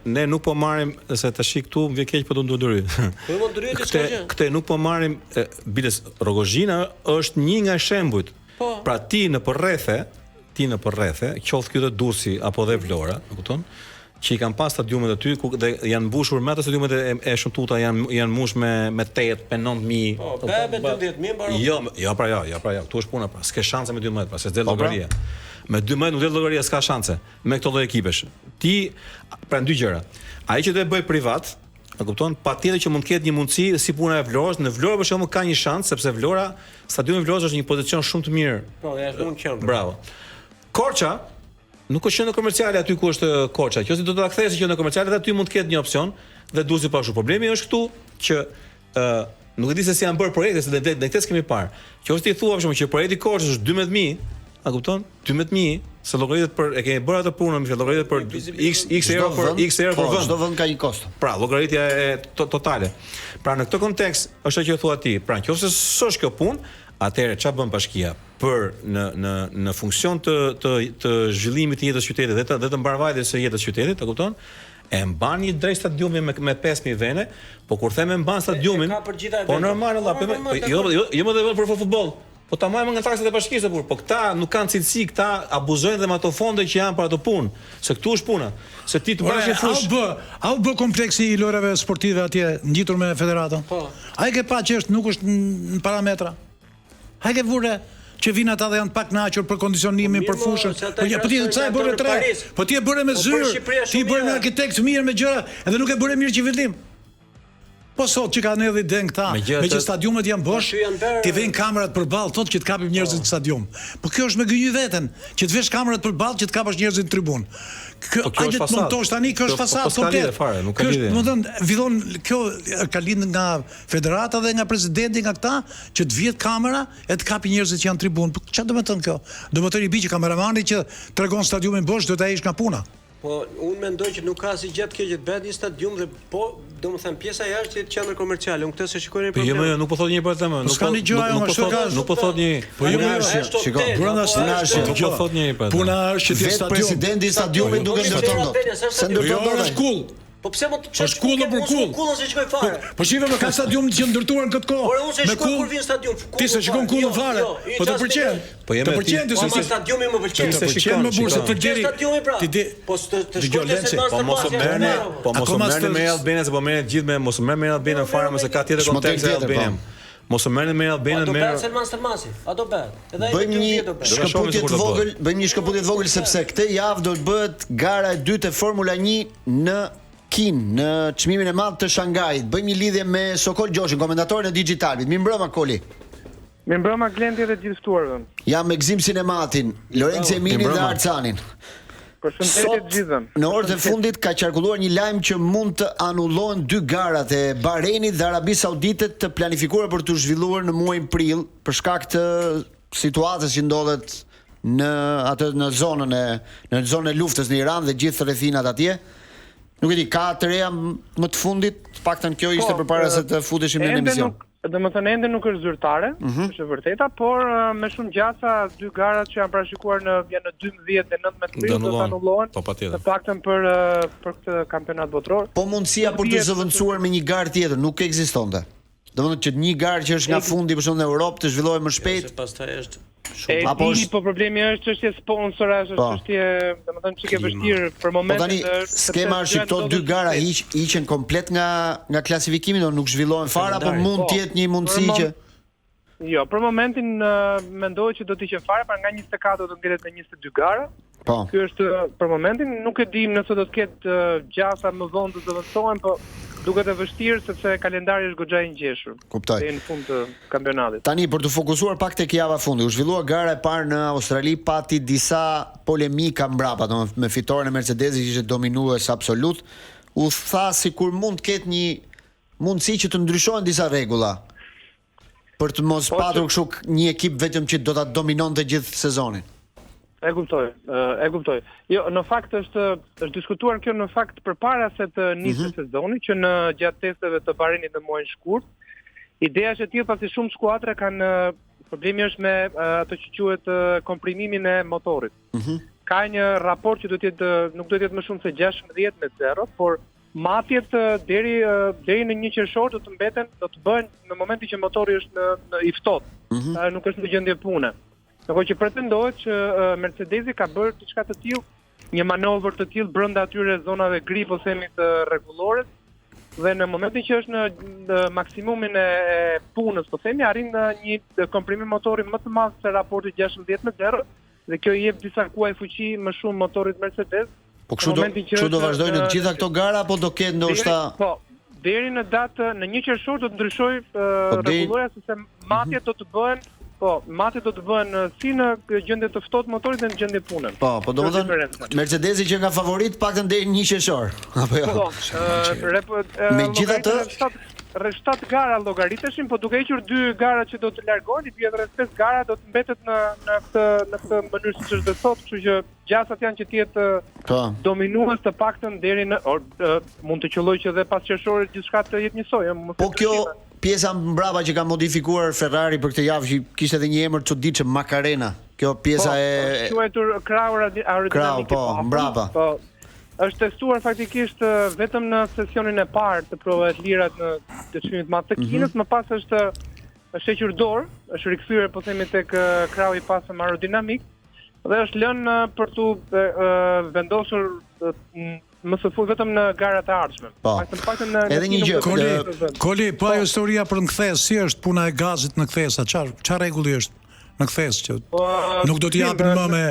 Ne nuk po marrim se tash këtu më vjen keq po do ndryry. Po më ndryry ti çka gjë? Këtë nuk po marrim biles Rogozhina është një nga shembujt. Pra ti në përrrethe, qoftë ky të Durrësi apo dhe Vlora, e kupton? Që i kanë pas stadiumet aty ku dhe janë mbushur me ato stadiumet e shëmtuta janë mbush me 8, me 9000. Po, me 12000 mbaron. Jo, këtu është puna, pra, s'ke shanse me 12, pra, se s'del llogaria. Me 12 nuk del llogaria, s'ka shanse me këto lloj ekipesh. Ti pra dy gjëra. Ai që do të bëj privat, e kupton? Patjetër që mund të ketë një mundësi si puna e Vlorës. Në Vlorë për shembull ka një shans sepse Vlora, stadiumi i Vlorës është një pozicion shumë të mirë. Po, është në qendër. Bravo. Korça nuk është qendër komerciale aty ku është Korça. Qoftë do ta kthesë qendër komerciale dhe aty mund të ketë një opsion dhe Durrësi pa shumë. Problemi është këtu që nuk e di se si janë bërë projekte, se ne këtë kemi parë. Qoftë i thua për shembull që projekti Korçës është 12000, a kupton? 12000, se llogaritet për e kemi bërë atë punën, me llogaritet për x euro për vend. Çdo vend ka një kosto. Pra, llogaritja e totale. Pra në këtë kontekst është ajo që thua ti. Pra, nëse s'është kjo punë, atëherë ç'a bën bashkia për në funksion të zhvillimit të jetës qytetit dhe të mbarvajtjes së jetës qytetit, e kupton? E mban një drejt stadiumi me 5000 vende, po kur them e mban stadiumin, po normal valla, jo më dhe për futboll. Po ta marrim nga taksat e bashkisë po këta nuk kanë cilësi, këta abuzojnë dhe me ato fonde që janë për ato punë, se këtu është puna. Se ti të bash një fush. A u bë kompleksi i lojrave sportive atje ngjitur me federatën? Po. Ai ke pa që nuk është në parametra. Ai ke vure që vinë ata dhe janë pak kënaqur për kondicionimin, për fushën. Po ti çfarë bëre tre? Po ti e bëre me zyrë. Ti bëre me arkitekt mirë me gjëra, edhe nuk e bëre mirë qytetim. Po sot që kanë edhe den këta, me që stadiumet janë bosh, ti vjen kamerat përballë, thotë që të kapim njerëzit në stadium. Po kjo është me gënjy veten, që të vesh kamerat përballë që të kapash njerëzit në tribun. Kjo ajë të montosh tani, kjo është fasadë komplet. Kjo është, domethënë, fillon kjo ka lind nga federata dhe nga presidenti nga këta që të vjet kamera e të kapi njerëzit që janë në tribun. Po çfarë do të thonë kjo? Do të thotë i bi që kameramani që tregon stadiumin bosh do të ish nga puna. Po unë mendoj që nuk ka si gjë të keq të bëhet një stadium dhe po, domethënë pjesa jashtë është qendër komerciale. Unë këtë se shikoj një problem. Jo, nuk po thotë një për të më. Nuk po thotë një. Po jo, shikoj. Brenda stadiumit nuk po thotë një për. Puna është që vetë presidenti i stadiumit duke ndërtuar dot. Se ndërton është kull. Po pse mund të çesh kullën për kull? Kullën se shkoj fare. Po shifë me ka stadium që ndërtuar në këtë kohë. Por unë se shkoj kur vjen stadium. Ti se shkon kullën fare. Po të pëlqen. Po jemi ti se stadiumi më pëlqen. Se shikon më burse të gjeri. Ti po të shkoj se po mos u merrni me Albania, se po merret gjithë me mos u merrni me Albania fare, mos e ka tjetër kontekst Albania. Mos u merrni me Albania me Selman Stërmasi. A do bëhet? Edhe bëjmë një shkëputje të vogël, sepse këtë javë do të bëhet gara e dytë e Formula 1 në Kin, në çmimin e madh të Shangajit. Bëjmë një lidhje me Sokol Gjoshin, komendatorin e Digitalit. Mirëmbrëma Koli. Mirëmbrëma Glendi dhe gjithë ftuarve. Jam me Gzim Sinematin, Lorenzo Eminin dhe Arcanin. Përshëndetje të gjithëve. Në orët e fundit ka qarkulluar një lajm që mund të anullohen 2 garat e Bahreinit dhe Arabisë Saudite të planifikuara për të zhvilluar në muajin prill për shkak të situatës që ndodhet në zonën e luftës në Iran dhe gjithë rrethinat atje. Nuk e di, ka të reja më të fundit, paktën kjo ishte përpara se të futeshim në emision. Domethënë ende nuk është zyrtare, është e vërteta, por me shumë gjasa 2 garat që janë parashikuar në 12 dhe 19 prill do të anullohen. Po patjetër. Të paktën për këtë kampionat botror. Po mundësia për të zëvendësuar me një garë tjetër nuk ekzistonte. Domethënë që një garë që është nga fundi për shembull në Europë të zhvillohet më shpejt. Pastaj është Po problemi është çështje sponsorash, është çështje, domethënë çike vështirë për momentin. Po tani skema është që këto 2 gara hiqen komplet nga klasifikimi, do nuk zhvillohen fare apo mund të jetë një mundësi që Jo, për momentin mendoj që do të hiqen fare, pra nga 24 do të ngjelet në 22 gara. Po. Ky është për momentin, nuk e dim nëse do të ketë gjasa më vonë të zëvendësohen, po duket e vështirë sepse kalendari është goxha i ngjeshur. Kuptoj. Deri në fund të kampionatit. Tani për të fokusuar pak tek java fundi, u zhvillua gara e parë në Australi, pati disa polemika mbrapa, domethënë me fitoren e Mercedesit që ishte dominues absolut, u tha sikur mund të ketë një mundësi që të ndryshohen disa rregulla për të mos patur kështu një ekip vetëm që do ta dominonte gjithë sezonin. E kuptoj. Jo, në fakt është diskutuar kjo në fakt përpara se të nisë sezoni, që në gjatë testeve të Bahreinit në muajin shkurt. Ideja është e tillë pasi shumë skuadra kanë problemi është me ato që quhet komprimimin e motorit. Ka një raport që nuk do të jetë më shumë se 16-0, por matjet deri në 1 qershor do të bëhen në momentin që motori është në i ftohtë. Nuk është në gjendje pune. Ndërkohë që pretendohet që Mercedesi ka bërë diçka të tillë, një manovër të tillë brenda atyre zonave gri, po themi të rregullores, dhe në momentin që është në maksimumin e punës, po themi, arrin një komprimim motori më të madh se raporti 16-0, dhe kjo i jep disa kuaj fuqi më shumë motorit Mercedes. Po kështu do vazhdojnë në të gjitha këto gara apo do ketë ndoshta deri në datë në 1 qershor do të ndryshojë rregulloria sepse matjet do të bëhen matjet do të bëhen si në gjendje të ftohtë motorit dhe në gjendje pune. Po domethënë Mercedesi që nga favorit paktën deri në 1 qershor. Apo jo. Megjithatë rreth 7 gara llogariteshin, po duke hequr 2 gara që do të largohen, i bie rreth 5 gara do të mbetet në këtë mënyrë siç është sot, kështu që gjasat janë që të jetë dominues të paktën deri në mund të qellojë që edhe pas qershorit gjithçka të jetë njësoj. Po kjo pjesa mbrapa që ka modifikuar Ferrari për këtë javë që kishte edhe një emër çuditshëm, Macarena. Kjo pjesa e quajtur krau aerodinamike. Po, mbrapa. Po. Është testuar faktikisht vetëm në sesionin e parë të provave të lira në çmimin madh të Kinës, më pas është hequr dorë, është rikthyer po themi tek krau i pasëm aerodinamik dhe është lënë për tu vendosur më së fundi vetëm në garat e ardhshme. Edhe një gjë. Koli, po ajo historia për në kthes, si është puna e gazit në kthesa? Çfarë rregulli është në kthes që nuk do t'i japin më me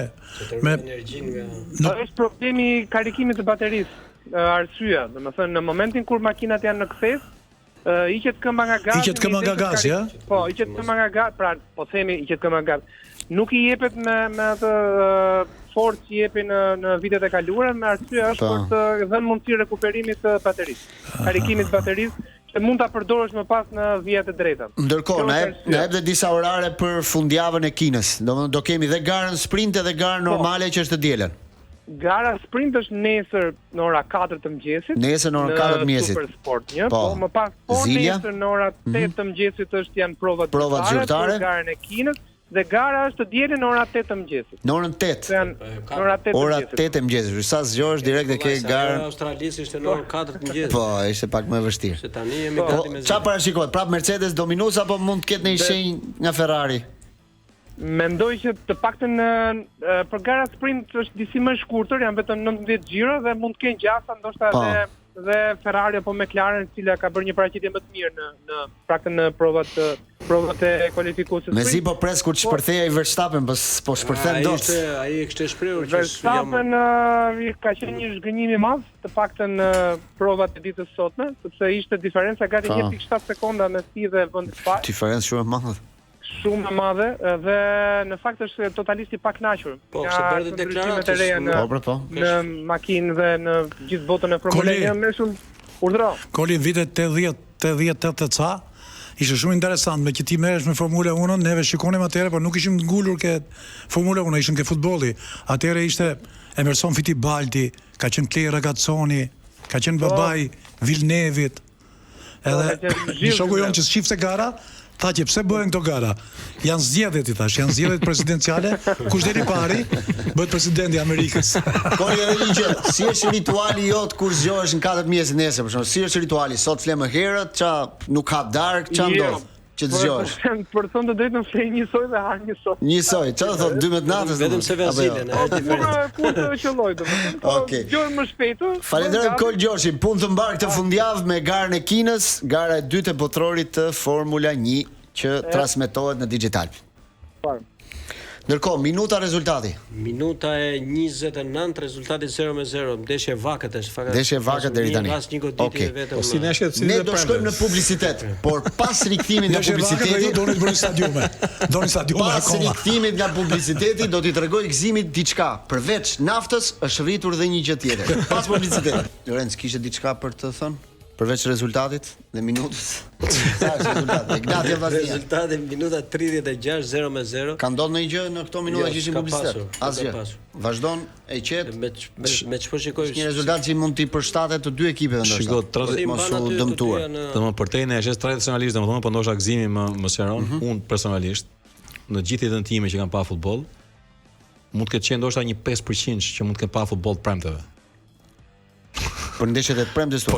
energjinë nga është problemi i karikimit të baterisë. Arsyeja, domethënë në momentin kur makinat janë në kthes, hiqet këmba nga gazi. Hiqet këmba nga gazi, ja? Po, hiqet këmba nga gazi, pra po themi hiqet këmba nga gazi. Nuk i jepet me atë forcë që jepi në vitet e kaluara, me arsye është për të dhënë mundësi rekuperimit të baterisë, karikimit të baterisë, që mund ta përdorësh më pas në vijat e drejta. Ndërkohë, na jep dhe disa orare për fundjavën e Kinës. Domethënë do kemi dhe garën sprint dhe garën normale që është të dielën. Gara sprint është nesër në ora 4 të mëngjesit. Nesër në ora 4 të mëngjesit. Super Sport 1, po më pas nesër në ora 8 të mëngjesit është provat zyrtare për garën e Kinës. Dhe gara është të dielën në ora 8 të mëngjesit. Në orën 8. Në ora 8 të mëngjesit. Ora 8 të mëngjesit. Sa zgjohesh direkt dhe ke garën. Australisë ishte në orën 4 të mëngjesit. Po, ishte pak më e vështirë. Se tani jemi gati me. Çfarë parashikohet? Prap Mercedes dominues apo mund të ketë një shenjë nga Ferrari? Mendoj që të paktën për gara sprint është disi më shkurtër, janë vetëm 19 xhiro dhe mund të kenë gjasa ndoshta dhe Ferrari apo McLaren, e cila ka bërë një paraqitje më të mirë në praktën në provat e kualifikuesit. Mezi po pres kur shpërthej Verstappen, po shpërthen dot. Ai kishte shprehur që Verstappen ka qenë një zhgënjim i madh, të paktën provat e ditës sotme, sepse ishte diferenca gati 1.7 sekonda mes tij dhe vendit parë. Diferencë shumë e madhe. shumë e madhe dhe në fakt është totalisht i pakënaqur. Po, se bërë dhe deklaratë e reja në makinë dhe në gjithë botën e Formulës 1 më shumë urdhëro. Koli vitet 80 ca, ishte shumë interesant me që ti merresh me Formula 1, neve shikonim atëherë, por nuk ishim ngulur ke Formula 1, ishim ke futbolli. Atëherë ishte Emerson Fittipaldi, ka qenë Clay Ragazzoni, ka qenë babai Villeneuve-it. Edhe një shoku jonë që shifte gara, tha që pse bëhen këto gara? Janë zgjedhjet, i thash, janë zgjedhjet presidenciale, kush deri pari bëhet presidenti i Amerikës. Kori edhe një gjë, si është rituali jot kur zgjohesh në 4 mjesë nesër, për shembull, si është rituali? Sot fle më herët, ça nuk hap dark, ça ndodh? Që të zgjohesh. Për thënë të drejtën flej njësoj dhe ha njësoj. Njësoj, çfarë thot 12 natës? Vetëm se Vazilen, është diferencë. Punë të qelloj, domethënë. Okej. Gjojmë më shpejt. Falenderoj Kol Gjoshi, punë të mbar këtë fundjavë me garën e Kinës, gara e dytë e botrorit të Formula 1 që transmetohet në digital. Ndërkohë, minuta rezultati. Minuta e 29, rezultati 0-0, ndeshje vakët është. Ndeshje vakët deri tani. Pas një goditje vetëm. Po si ndeshje si Ne do shkojmë në publicitet, por pas rikthimit nga publiciteti, doni të bëni stadiume. Doni stadiume pas akoma. rikthimit nga publiciteti do t'i tregoj Gzimit diçka. Përveç naftës është rritur dhe një gjë tjetër. Pas publicitetit. Lorenz, kishe diçka për të thënë? Përveç rezultatit dhe minutës. Sa është rezultati? Ignatia Vaznia. Rezultati minuta 36 0-0. Ka ndodhur ndonjë gjë në këto minuta që ishin publicitet? Asgjë. Vazhdon e qet. Me çfarë shikoj? Një rezultat që mund t'i përshtatet të dy ekipeve ndoshta. Shiko, mos u dëmtuar. Domethënë për te ne është tradicionalisht, domethënë po ndoshta Gzimi më sqaron, unë personalisht në gjithë jetën time që kam pa futboll, mund të ketë qenë ndoshta një 5% që mund të ketë pa futboll të premteve. Për ndeshjet e premtes po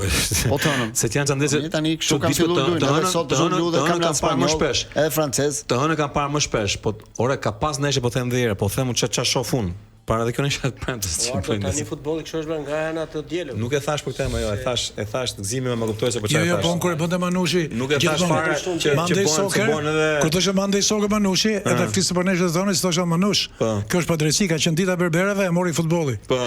thonë. Se janë ndeshje. Tani kështu kanë filluar luajnë, edhe sot të luajnë kanë parë më shpesh. Edhe francez. Të hënë kanë parë më shpesh, po ore ka pas ndeshje po them dhe herë, po them ç'a shoh unë. Para dhe kjo ndeshje e premtes. Tani futbolli kështu është nga ana të dielën. Nuk e thash për këtë, jo, e thash Gzimi më kuptoi se po çfarë thash. Jo, po kur e bënte Manushi. Nuk e thash fare që bën edhe kur thoshte mandej sokë Manushi, edhe flisë për neshë zonë, si thoshte Manush. Kjo është padrejti, ka qenë dita berbereve e mori futbolli. Po.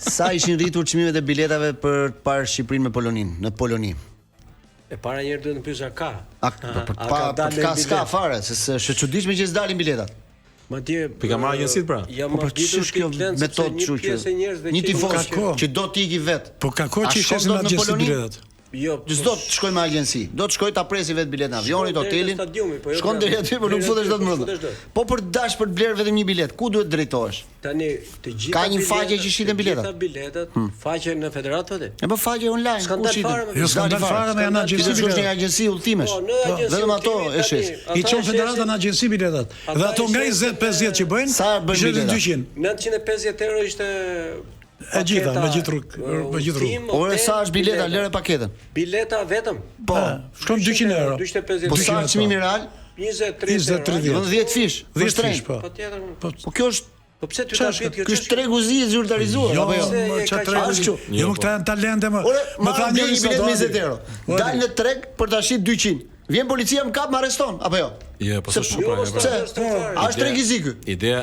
Sa ishin rritur çmimet e biletave për të parë Shqipërinë me Polonin, në Poloni? E para njëherë duhet të pyesja ka. Ka fare, se është e çuditshme që s'dalin biletat. Madje Pi ka marrë agjencitë pra. Jam marrë ditur kjo metodë kështu që një tifoz që do të ikë vet. Po ka kohë që shesin në agjenci biletat. Jo, çdo të shkoj me agjenci. Do të shkoj ta presi vet biletën avionit, hotelin. Shkon deri aty, por nuk futesh dot më. Po për dash për të bler vetëm një bilet, ku duhet drejtohesh? Tani të gjitha ka një faqe që shiten biletat. Të gjitha biletat, faqe në federatë thotë. Po faqe online, ku shiten? Jo, s'kan dalë fare me janë agjenci. Ti shkosh në agjenci udhëtimesh. Vetëm ato e shes. I çon federata në agjenci biletat. Dhe ato nga 20-50 që bëjnë, sa bën biletat? 200. 950 euro ishte e gjitha, me gjithë rrugë. Ore sa është bileta, lëre paketën. Bileta vetëm? Po, shkon 200 euro. 250. Po sa çmimi real? 20-30 euro. 10 fish. 10 fish, po. Patjetër. Po kjo është Po pse ty ta bëj kjo? Ky është treguzi e zyrtarizuar apo jo? Çfarë treguzi? Jo, më këta janë talente më. Më thanë një bilet 20 euro. Dal në treg për ta shit 200. Vjen policia më kap, më arreston apo jo? Jo, po s'është shumë. A është tregizi ky? Ideja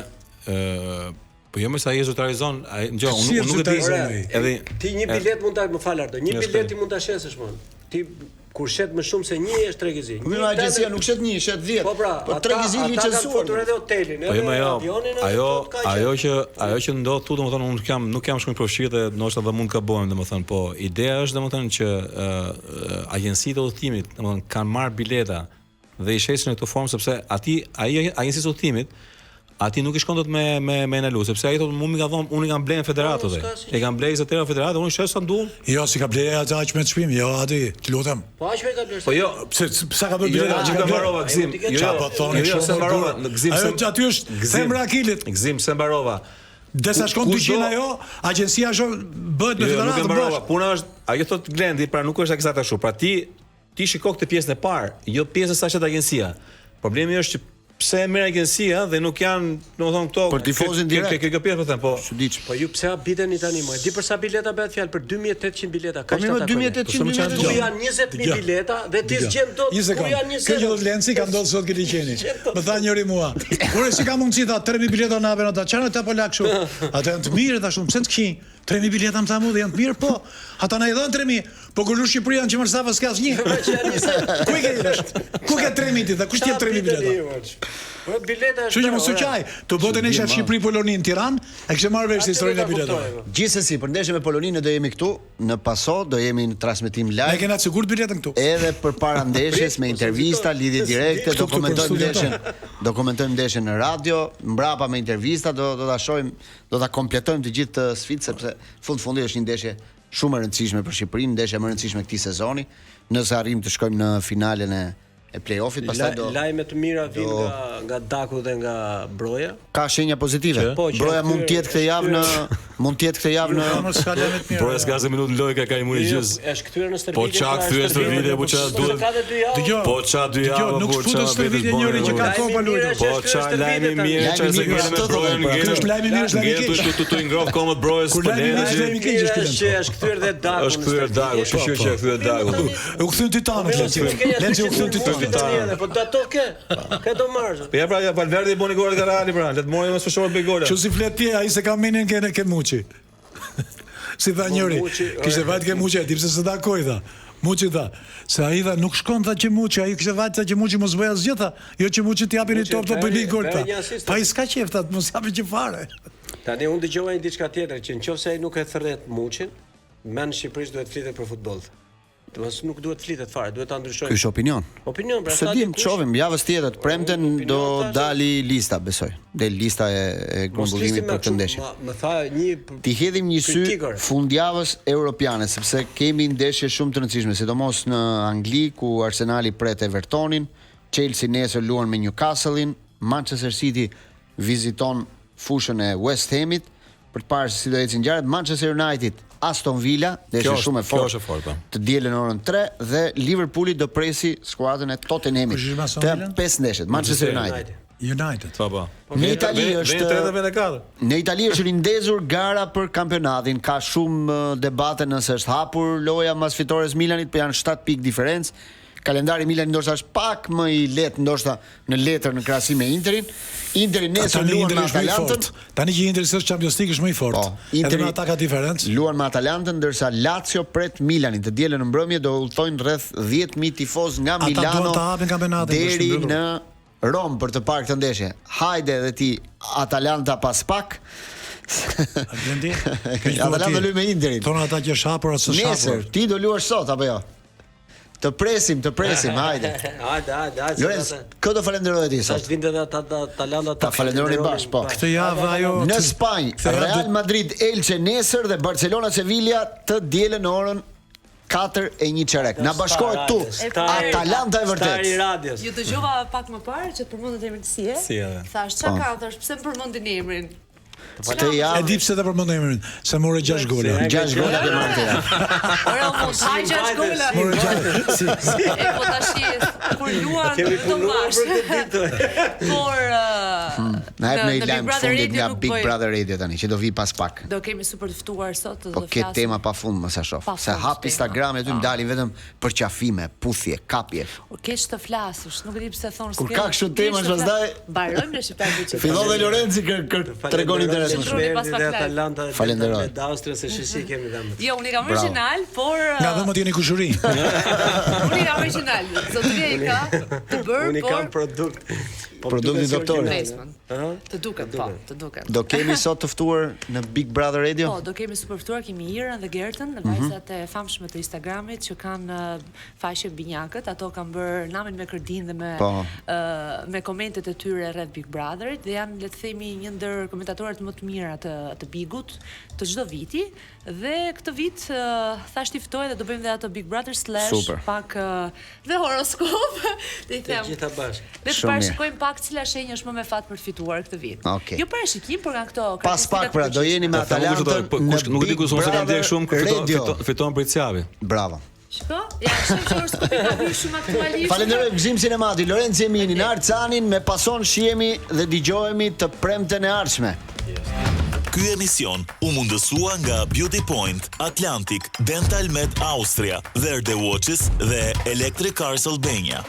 po jo më sa i zyrtarizon, unë nuk e di edhe ti një bilet mund ta më fal Ardo, një bilet ti mund ta shesësh më. Ti kur shet më shumë se një është tregëzi. Po mirë, agjencia nuk shet 1, shet 10. Po tregëzi licencuar. Po edhe hotelin, edhe avionin. Ajo që ndodh këtu, domethënë unë nuk jam shumë i përfshirë dhe ndoshta do mund të gabojmë, domethënë, po ideja është domethënë që agjencitë e udhëtimit, domethënë kanë marr bileta dhe i shesin në këtë formë sepse ai agjencisë e udhëtimit ati nuk i shkon dot me analu, sepse ai thotë mua më ka thonë unë kam blerë në federatë dhe. E kam blerë 20 euro federatë, unë shes sa duam. Jo, si ka blerë atë aq me çmim, jo, aty, të lutem. Po aq me ka blerë. Po jo, sa ka bërë blerë aq ka mbarova Gzim. Jo, po thonë jo se mbarova, Gzim. Aty është femra Akilit. Gzim se mbarova. Desa shkon 200 ajo, agjencia bëhet me federatë. Nuk e mbarova. Puna është, ajo thot Glendi, pra nuk është eksakt ashtu. Pra ti shiko këtë pjesën e parë, jo pjesën sa shet agjencia. Problemi është që pse merr agjencia dhe nuk janë, domethënë këto për tifozin direkt. Kjo pjesë po them, po. Po ju pse habiteni tani më? Di për sa bileta bëhet fjalë për 2800 bileta, kaq ta. Po 2800 bileta. Ku janë 20000 bileta dhe ti zgjen dot ku janë 20. Kjo do Lenci ka ndodhur sot këtë liçeni. Më tha njëri mua. Ure si ka mundësi ta 3000 bileta na hapen ata. Çfarë ta po lak kështu? Ata janë të mirë tash, pse të kishin 3000 bileta më tha mua dhe janë të mirë, po. Ata na i dhën 3000, Po kur lush Shqipëria në Qeverisava s'ka asnjë. Ku i ke lësht? Ku ke 3.000 ta? Kush jep 3.000 bileta? Po bileta është. Kështu që mos u qaj. Të botën isha Shqipëri Poloni në Tiranë, e kishte marrë vesh historinë e biletave. Gjithsesi, për ndeshjen me Poloninë do jemi këtu në Paso, do jemi në transmetim live. Ne kena sigurt biletën këtu. Edhe përpara ndeshjes me intervista, lidhje direkte, dokumentojmë ndeshjen në radio, mbrapa me intervista, do ta shohim, do ta kompletojmë të gjithë të sfidë sepse fundi është një ndeshje shumë e rëndësishme për Shqipërinë, ndeshja më e rëndësishme këtij sezoni. Nëse arrim të shkojmë në finalen e play-offit, pastaj do lajme të mira vijnë nga Daku dhe nga Broja. Ka shenja pozitive. Broja mund të jetë këtë javë në Broja s'ka se minutë lojë ka imunë gjys. Është kthyer në stërvitje. Po çak kthyer stërvitje, po çak duhet. Po çak 2 javë, nuk futet stërvitje njëri që ka kopa luajtur. Po çak lajmi mirë, çak se kemi me Brojën. Ky është lajmi mirë, është lajmi keq. Tu ngroh komët Brojës po lajmi keq është kthyer dhe Daku. Është kthyer Daku, kështu që kthyer Daku. U kthyn Titanët Lenci u kthyn Titanët. Po do ato ke. Ka do marrë. Po ja pra Valverde i boni golat ka Reali pra, le të mori mos fshorë me gola. Çu si flet ti, ai se ka menin ke Muçi. Si tha njëri, kishte vajt ke Muçi, di pse s'e takoi tha. Muçi tha, se ai tha nuk shkon tha që Muçi, ai kishte vajt tha që Muçi mos bëj asgjë tha. Jo që Muçi t'i japin top të bëni gol tha. Pa i s'ka qef tha, mos japi që fare. Tani unë dëgjova një diçka tjetër që nëse ai nuk e thret Muçin, men Shqipërisë duhet flitet për futboll. Mos nuk duhet flitet fare, duhet ta ndryshojmë. Ky është opinion. Opinion, pra sa dim, çovim javës tjetër, premten do dali lista, besoj. Del lista e grumbullimit për këtë ndeshje. Më tha një ti hedhim një sy fundjavës europiane, sepse kemi ndeshje shumë të rëndësishme, sidomos në Angli ku Arsenali pret Evertonin, Chelsea nesër luan me Newcastle-in, Manchester City viziton fushën e West Hamit për të parë se si do ecin ngjarjet, Manchester United Aston Villa, ndeshje shumë e fortë. Të dielën orën 3 dhe Liverpooli do presi skuadrën e Tottenhamit. Të 5 ndeshjet, Manchester United. Po. Në Itali është rindezur gara për kampionatin. Ka shumë debate nëse është hapur loja mas fitores Milanit, po janë 7 pikë diferencë. Kalendari Milanit ndoshta është pak më i lehtë ndoshta në letër në krahasim me Interin. Interi nesër luan me Atalantën. Tani që Interi është Champions League është më i fortë. Interi ata ka diferencë. Luan me Atalantën ndërsa Lazio pret Milanin. Të dielën në mbrëmje do udhtojnë rreth 10.000 tifoz nga Milano deri në Rom për të parë këtë ndeshje. Hajde edhe ti Atalanta pas pak. Atalanta luaj me Interin. Thonë ata që është hapur ose shapur. Nesër ti do luash sot apo jo? Të presim, hajde. Hajde. Lorenz, kë do falenderoj ti sot? Tash vinte Atalanta ta falenderoni bash, po. Këtë javë ajo në Spanjë, Real Madrid Elche nesër dhe Barcelona Sevilla të dielën në orën 4:01. Na bashkohet tu Atalanta e vërtet. Ju dëgjova pak më parë që të përmendet emrin Si. Thash çka ka, thash pse përmendin emrin? E di pse ta përmend emrin, se morë 6 gola. 6 gola ke marrë. Ora mos haj 6 gola. Morë 6. E po tash kur luan do bash. Por na jep një lajm fundit nga Big Brother Radio tani, që do vi pas pak. Do kemi super të ftuar sot të flasim. Po ke tema pafund mos e shoh. Se hap Instagram aty dalin vetëm për qafime, puthje, kapje. O kesh të flasësh, nuk e di pse thon. Kur ka kështu tema pastaj mbarojmë në shqiptar. Fillon dhe Lorenzi tregon interes. Falenderoj. Me Austria se shishi kemi dhënë. Jo, unë kam original, por nga dhëmët jeni kushuri. Unë kam original. Zotëria i ka të bërë, unë kam produkt. Produkti doktorit. Të duket. Do kemi sot të ftuar në Big Brother Radio? Po, do kemi super ftuar, kemi Irën dhe Gertën, vajzat e famshme të Instagramit që kanë faqe binjakët, ato kanë bërë namin me Kërdin dhe me komentet e tyre rreth Big Brotherit dhe janë, le të themi, një ndër komentatorët më të mira të Bigut të çdo viti dhe këtë vit thash ti ftoj dhe do bëjmë dhe ato Big Brother / pak dhe horoskop. Dhe i them. Gjitha bashkë. Le të parashikojmë pak cila shenjë është më me fat për fituar këtë vit. Jo parashikim, por nga këto pas pak pra do jeni me Atalantën. Nuk e di kush mos e kam ndjek shumë fiton Priciavi. Bravo. Shko, ja shumë që horoskopi ka bërë shumë aktualisht. Falenderoj Gzim Sinemati, Lorenzo Eminin, Arcanin, me pason shihemi dhe dëgjohemi të premten e ardhshme. Ky emision u mundësua nga Beauty Point, Atlantic, Dental Med Austria, Verde Watches dhe Electric Cars Albania.